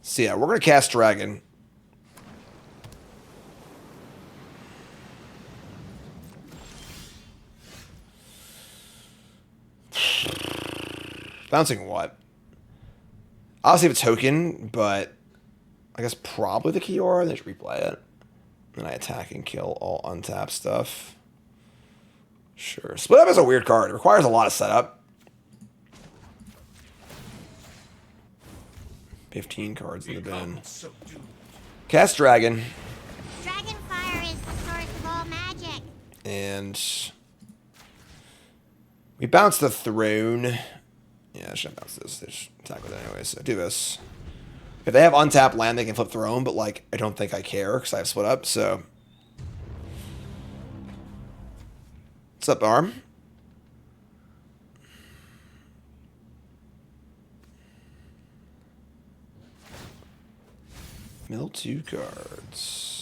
So yeah, we're gonna cast Dragon. Bouncing what? I'll save a token, but I guess probably the Kiora, then just replay it. Then I attack and kill all untapped stuff. Sure. Split up is a weird card. It requires a lot of setup. 15 cards in the bin. Cast Dragon. Dragonfire is the source of all magic. And we bounce the throne. Yeah, I shouldn't bounce this. They just attack with it anyway, so do this. If they have untapped land, they can flip throne, but like I don't think I care because I have split up, so. What's up, Arm? Mill 2 cards.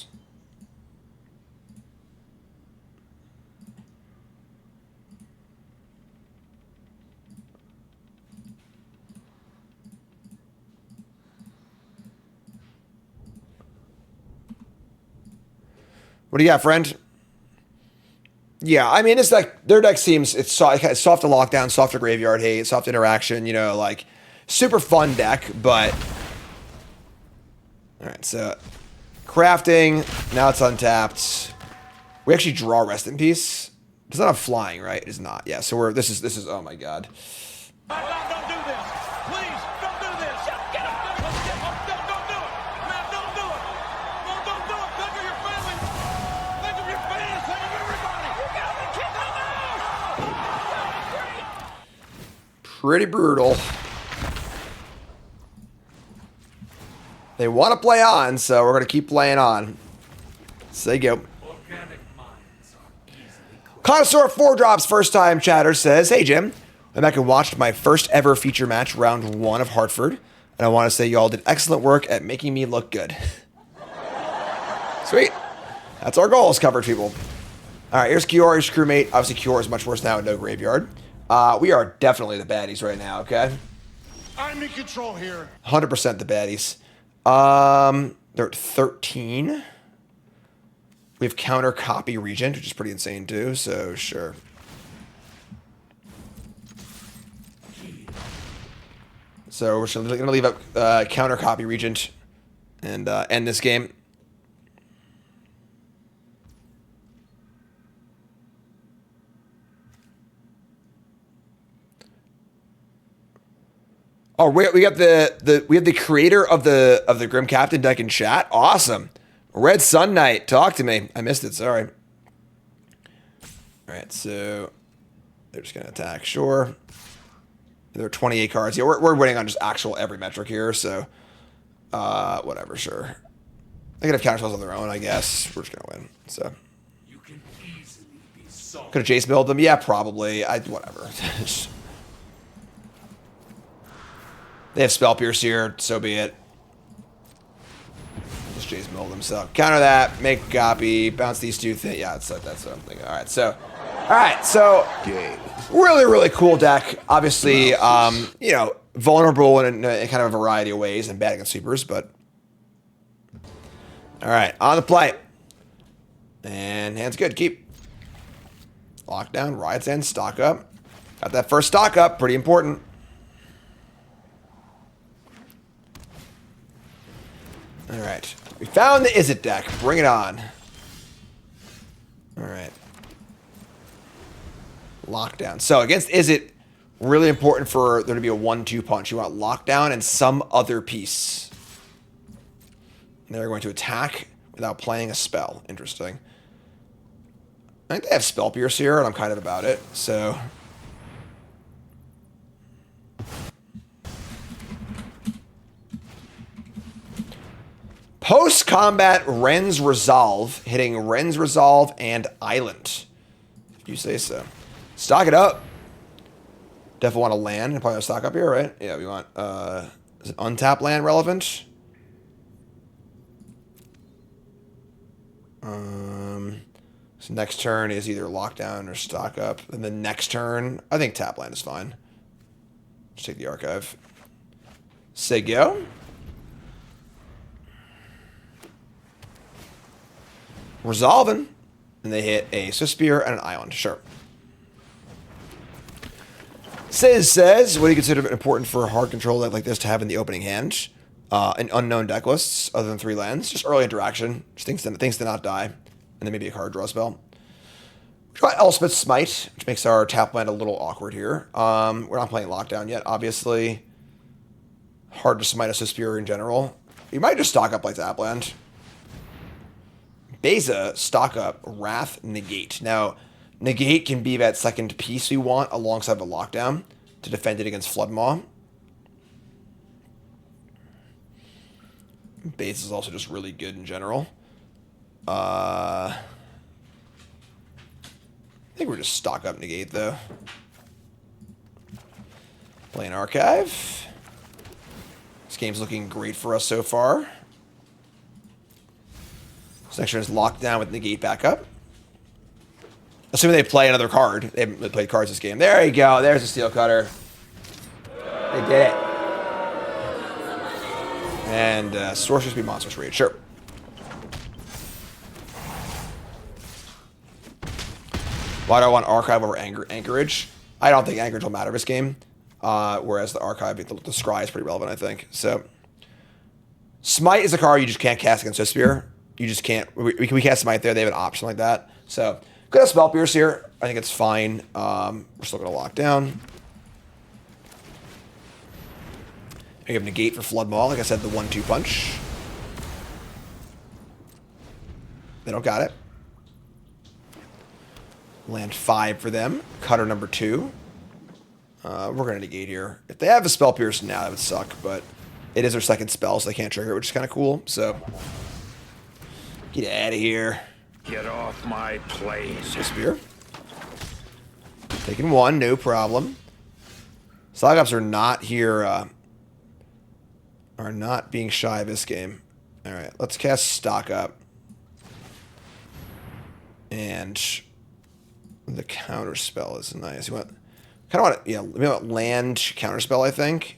What do you got, friend? Yeah, I mean, it's like their deck seems it's soft to lockdown, soft to graveyard hate, soft interaction. You know, like super fun deck, but all right. So crafting now it's untapped. We actually draw Rest in Peace. It's not a flying, right? It is not. Yeah. So we're this is oh my god. Don't do this. Please, don't do this. Get up. Don't do it. Man, don't do it. No, don't do it. Think of your family. Think of your fans. Think of everybody. You gotta kick them out. Pretty brutal. They want to play on, so we're going to keep playing on. So they go. Connoisseur 4 drops first time chatter says, hey Jim, I'm back and watched my first ever feature match round 1 of Hartford, and I want to say y'all did excellent work at making me look good. Sweet. That's our goals covered, people. All right, here's Kiora, here's crewmate. Obviously Kiora is much worse now with no graveyard. We are definitely the baddies right now, okay? I'm in control here. 100% the baddies. They're at 13. We have counter copy Regent, which is pretty insane too, so sure. So we're going to leave up counter copy Regent and end this game. Oh, we got we have the creator of the Grim Captain deck in chat. Awesome. Red Sun Knight, talk to me. I missed it, sorry. All right, so They're just going to attack. Sure. There are 28 cards. Yeah, we're winning on just actual every metric here, so whatever, sure. They could have counterspells on their own, I guess. We're just going to win, so. You can easily be solved. Could have Jace milled them? Yeah, probably. Whatever. They have Spell Pierce here, so be it. Just Jace milled them, so. Counter that, make a copy, bounce these two things. Yeah, that's what I'm thinking. Alright, so. Really, really cool deck. Obviously, you know, vulnerable in kind of a variety of ways and bad against sweepers, but. Alright, on the play. And hand's good. Keep. Lockdown, Riot's End, stock up. Got that first stock up, pretty important. Alright. We found the Izzet deck. Bring it on. Alright. Lockdown. So against Izzet, really important for there to be a 1-2 punch. You want lockdown and some other piece. And they're going to attack without playing a spell. Interesting. I think they have Spell Pierce here, and I'm kind of about it. So. Post-combat Ren's Resolve, hitting Ren's Resolve and Island. If you say so. Stock it up. Definitely want to land and probably stock up here, right? Yeah, we want, is it untap land relevant? So next turn is either lockdown or stock up. And then next turn, I think tap land is fine. Just take the archive. Say go. Resolving. And they hit a Swift Spear and an Island. Sure. Says, what do you consider important for a hard control deck like this to have in the opening hand? An unknown deck lists, other than 3 lands. Just early interaction. Just things to not die. And then maybe a card draw spell. Try Elspeth Smite, which makes our tap land a little awkward here. We're not playing Lockdown yet, obviously. Hard to smite a Swift Spear in general. You might just stock up like tap land. Beza, stock up, Wrath, Negate. Now, Negate can be that second piece we want alongside the Lockdown to defend it against Floodmaw. Base is also just really good in general. I think we're just stock up Negate, though. Play an Archive. This game's looking great for us so far. This next turn is locked down with Negate back up. Assuming they play another card. They haven't played cards this game. There you go. There's a Steel Cutter. They did it. And Sorcerer's Speed Monstrous Rage. Sure. Why do I want Archive over Anchorage? I don't think Anchorage will matter this game. Whereas the Archive, the Scry is pretty relevant, I think. So, Smite is a card you just can't cast against Spear. You just can't. We can't Smite there. They have an option like that. So, good have Spell Pierce here. I think it's fine. We're still going to lock down. I have Negate for Flood Maul. Like I said, the 1-2 punch. They don't got it. Land 5 for them. Cutter number 2. We're going to negate here. If they have a Spell Pierce now, that would suck, but it is their second spell, so they can't trigger it, which is kind of cool. So, get out of here. Get off my plane. Spear. Taking 1, no problem. Stock ups are not here, are not being shy of this game. Alright, let's cast Stock Up. And the counter spell is nice. You want kind of want to, yeah, we want land counter spell, I think.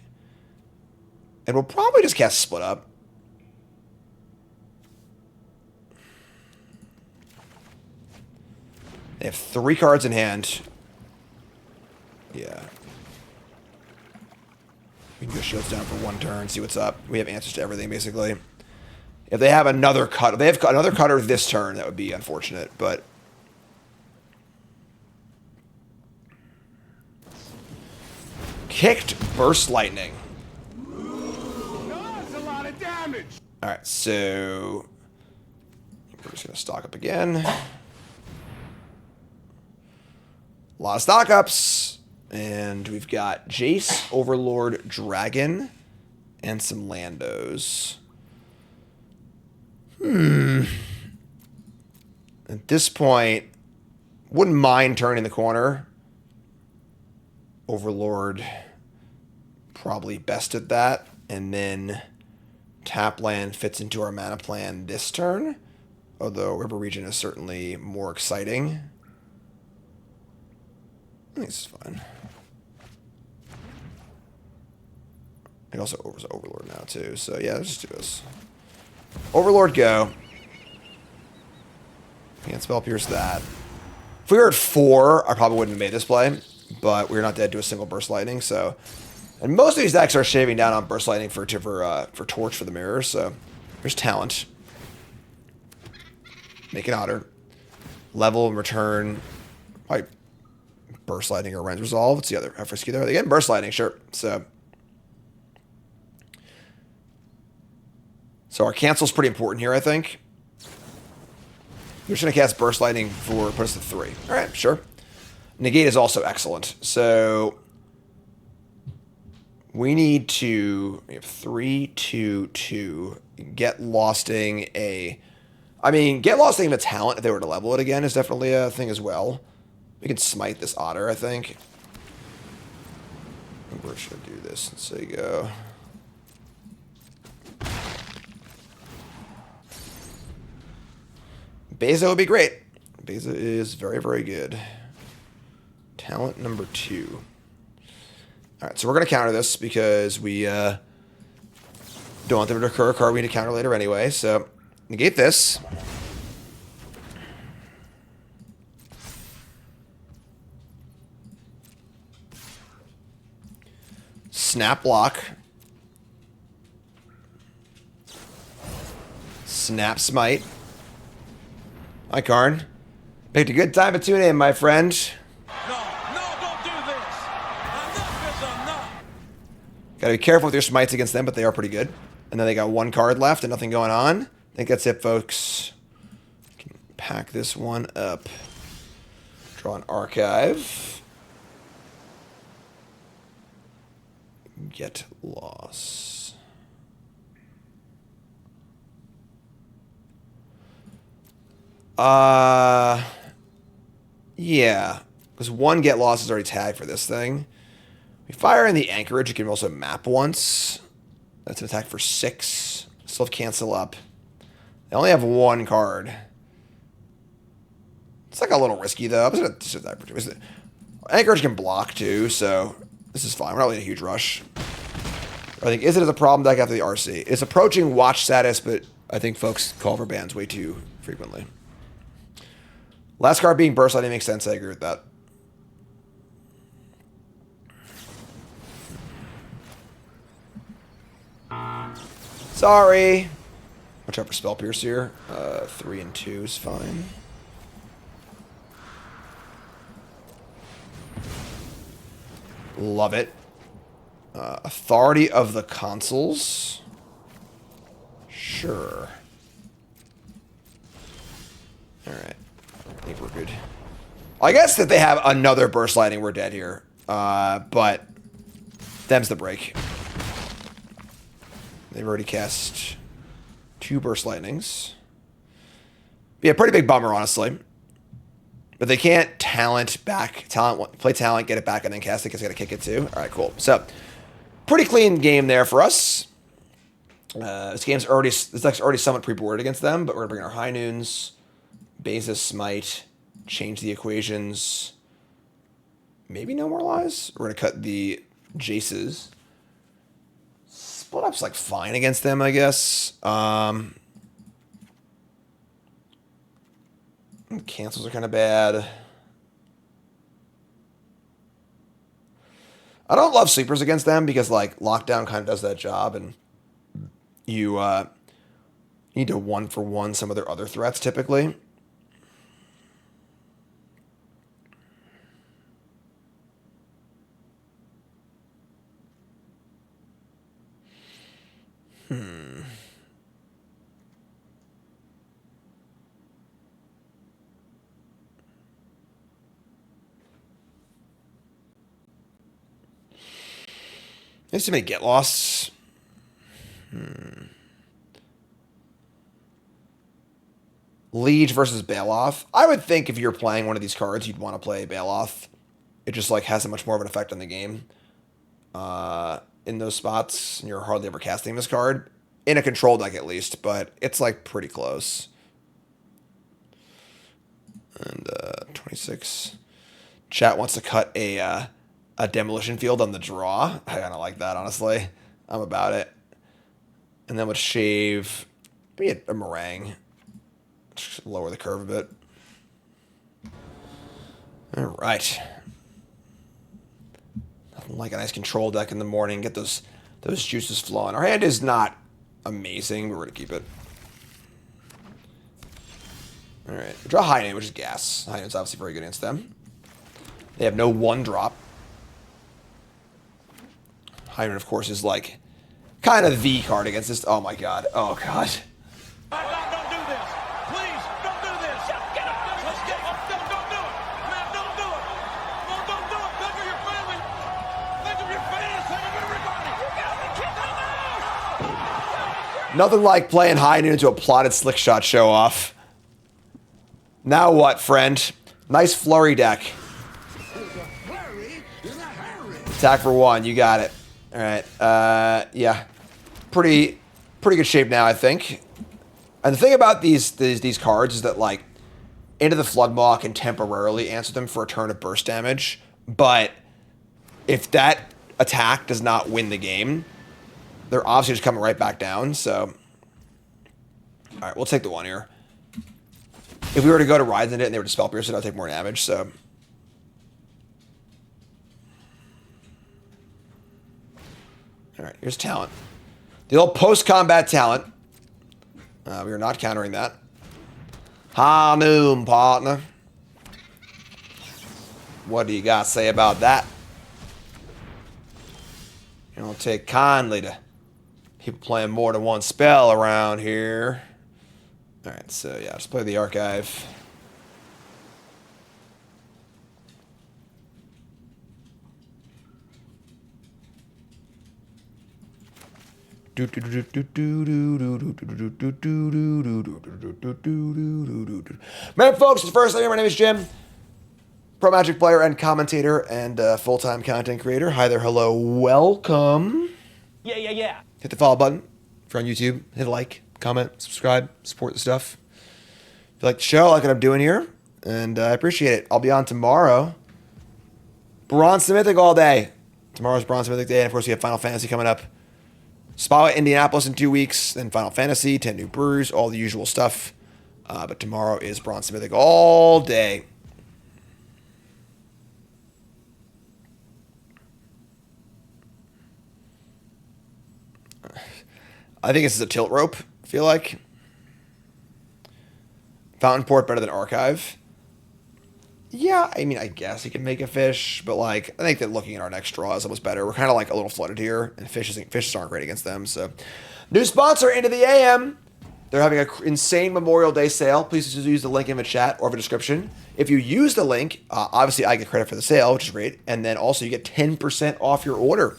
And we'll probably just cast Split Up. They have 3 cards in hand. Yeah. We can go shields down for 1 turn, see what's up. We have answers to everything, basically. If they have another cut, if they have another cutter this turn, that would be unfortunate, but kicked Burst Lightning. That's a lot of damage. Alright, so we're just gonna stock up again. A lot of stock ups. And we've got Jace, Overlord, Dragon, and some Landos. At this point, wouldn't mind turning the corner. Overlord, probably best at that. And then tap land fits into our mana plan this turn. Although River Region is certainly more exciting. I think this is fine. It also overs Overlord now too. So yeah, let's just do this. Overlord go. Can't spell pierce that. If we were at 4, I probably wouldn't have made this play. But we're not dead to a single Burst Lightning, so... And most of these decks are shaving down on Burst Lightning for Torch for the mirror, so... There's talent. Make it odder. Level and return. Probably Burst Lightning or Rend Resolve. What's the other? How frisky there? They get Burst Lightning, sure. So our cancel's pretty important here, I think. We're just going to cast Burst Lightning for put us to 3. Alright, sure. Negate is also excellent. So we need to... We have 3, 2, 2. Get Losting a... I mean, Get Losting a talent if they were to level it again is definitely a thing as well. We can smite this Otter, I think. Where should I do this? Let's say go... Beza would be great. Beza is very, very good. Talent number 2. Alright, so we're going to counter this because we don't want them to recur a card we need to counter later anyway. So, negate this. Snap block. Snap smite. Hi, Karn. Picked a good time to tune in, my friend. No, don't do this. Enough is enough. Gotta be careful with your smites against them, but they are pretty good. And then they got 1 card left and nothing going on. I think that's it, folks. Can pack this one up. Draw an archive. Get lost. Yeah. Because 1 Get Lost is already tagged for this thing. We fire in the Anchorage. You can also map once. That's an attack for 6. Still have cancel up. They only have 1 card. It's like a little risky though. Anchorage can block too, so this is fine. We're not really in a huge rush. I think Izzet is a problem deck after the RC. It's approaching watch status, but I think folks call for bans way too frequently. Last card being Burst Lightning makes sense. I agree with that. Sorry. Watch out for Spell Pierce here. 3 and 2 is fine. Love it. Authority of the Consuls. Sure. Alright. I think we're good. I guess if they have another Burst Lightning, we're dead here. But them's the break. They've already cast 2 Burst Lightnings. Be a pretty big bummer, honestly. But they can't talent back, play talent, get it back, and then cast it because they got to kick it too. All right, cool. So, pretty clean game there for us. This deck's already somewhat pre-boarded against them, but we're gonna bring our High Noons, Beza Smite, change the equations. Maybe no more lies. We're gonna cut the Jaces. Split up's like fine against them, I guess. Cancels are kind of bad. I don't love sleepers against them because like lockdown kind of does that job, and you need to 1-for-1 some of their other threats typically. There's too many get losts. Liege versus Bailoff. I would think if you're playing one of these cards, you'd want to play Bailoff. It just like has a much more of an effect on the game. In those spots, and you're hardly ever casting this card. In a control deck at least, but it's like pretty close. And 26. Chat wants to cut a demolition field on the draw. I kind of like that, honestly. I'm about it. And then with shave, maybe a meringue. Just lower the curve a bit. All right. Nothing like a nice control deck in the morning. Get those juices flowing. Our hand is not amazing, but we're gonna keep it. All right. We draw High Noon, which is gas. High Noon's obviously very good against them. They have no 1-drop. High Noon, of course, is like kind of the card against this. Oh my god. Oh god. Don't do this. Please, don't do this. Get up. Let's get up. Don't do it. Man, don't do it. No, don't do it. Think of your family. Think of your fans. Think of everybody. You gotta kick them out. Nothing like playing High Noon into a plotted slick shot show off. Now what, friend? Nice flurry deck. Attack for 1. You got it. All right. Yeah. Pretty good shape now, I think. And the thing about these cards is that, like, Into the Floodmaw can temporarily answer them for a turn of burst damage. But if that attack does not win the game, they're obviously just coming right back down. So, all right, we'll take the 1 here. If we were to go to Rise in it and they were to Spell Pierce it, I'd take more damage. So, all right, here's talent. The old post-combat talent. We are not countering that. High Noon, partner. What do you got to say about that? You don't take kindly to people playing more than one spell around here. All right, so yeah, let's play the archive. Man, folks, first, my name is Jim, pro Magic player and commentator and full-time content creator. Hi there, hello, welcome. Yeah. Hit the follow button if you're on YouTube. Hit a like, comment, subscribe, support the stuff. If you like the show, I like what I'm doing here, and I appreciate it. I'll be on tomorrow. Bronze to Mythic all day. Tomorrow's Bronze to Mythic day, and of course, we have Final Fantasy coming up. Spa at Indianapolis in 2 weeks, then Final Fantasy, 10 new brews, all the usual stuff. But tomorrow is Bronze to Mythic all day. I think this is a tilt rope, I feel like. Fountain Port better than Archive. Yeah, I mean, I guess he can make a fish, but like, I think that looking at our next draw is almost better. We're kind of like a little flooded here, and fishes aren't great against them. So, new sponsor, Into the AM. They're having an insane Memorial Day sale. Please just use the link in the chat or the description. If you use the link, obviously I get credit for the sale, which is great, and then also you get 10% off your order.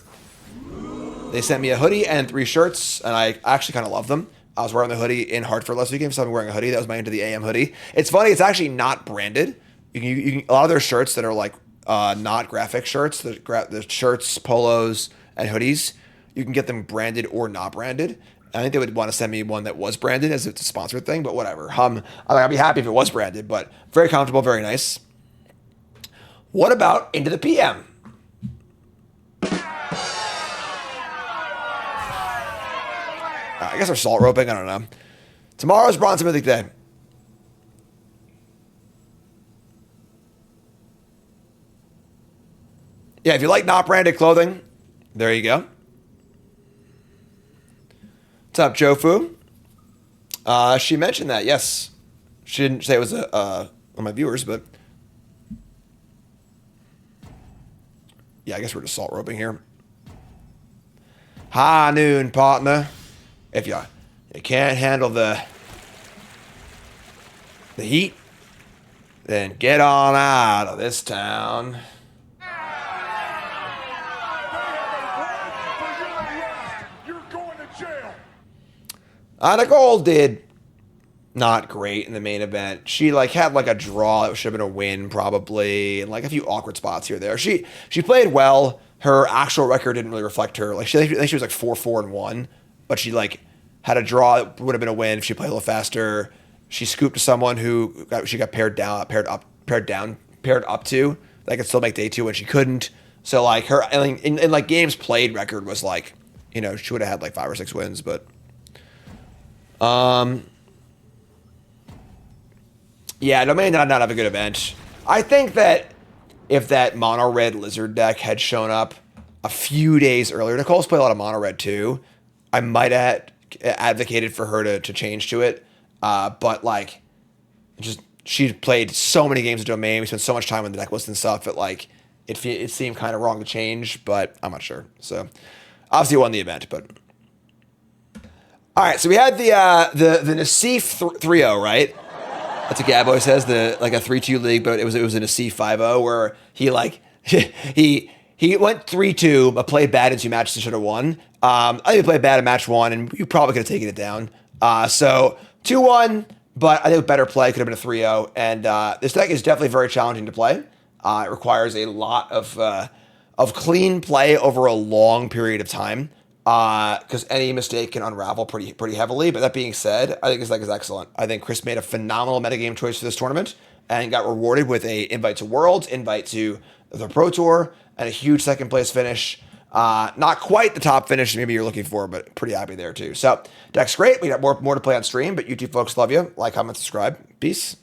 They sent me a hoodie and 3 shirts, and I actually kind of love them. I was wearing the hoodie in Hartford last weekend, so I'm wearing a hoodie. That was my Into the AM hoodie. It's funny, it's actually not branded. You can a lot of their shirts that are like not graphic shirts, the shirts, polos, and hoodies, you can get them branded or not branded. I think they would want to send me one that was branded as it's a sponsored thing, but whatever. I'd be happy if it was branded, but very comfortable, very nice. What about Into the PM? I guess they're salt roping, I don't know. Tomorrow's Bronze Mythic Day. Yeah, if you like not branded clothing, there you go. What's up, Jofu? She mentioned that, yes. She didn't say it was one of my viewers, but yeah, I guess we're just salt roping here. High Noon, partner. If you can't handle the heat, then get on out of this town. Nicole did not great in the main event. She like had like a draw that should have been a win probably, and like a few awkward spots here or there. She played well. Her actual record didn't really reflect her. Like I think she was like 4-4-1, but she like had a draw that would have been a win if she played a little faster. She scooped to someone who she got paired up to. That could still make day 2 when she couldn't. So like her in like games played record was like, you know, she would have had like 5 or 6 wins, but yeah, Domain did not have a good event. I think that if that mono red lizard deck had shown up a few days earlier, Nicole's played a lot of mono red too. I might have advocated for her to change to it, but like, just she played so many games of Domain. We spent so much time on the deck list and stuff that like it seemed kind of wrong to change, but I'm not sure. So obviously won the event, but all right. So we had the Nassif 3-0, right? That's what Gab always says, like a 3-2 league, but it was in a C5-0 where he like he went 3-2 but played bad in 2 matches and should have won. I think he played bad in match 1 and you probably could have taken it down. So 2-1, but I think better play could have been a 3-0. And this deck is definitely very challenging to play. It requires a lot of clean play over a long period of time. Because any mistake can unravel pretty heavily. But that being said, I think this deck is excellent. I think Chris made a phenomenal metagame choice for this tournament and got rewarded with a invite to Worlds, invite to the Pro Tour, and a huge second place finish. Not quite the top finish maybe you're looking for, but pretty happy there too. So deck's great. We got more to play on stream, but YouTube folks love you. Like, comment, subscribe. Peace.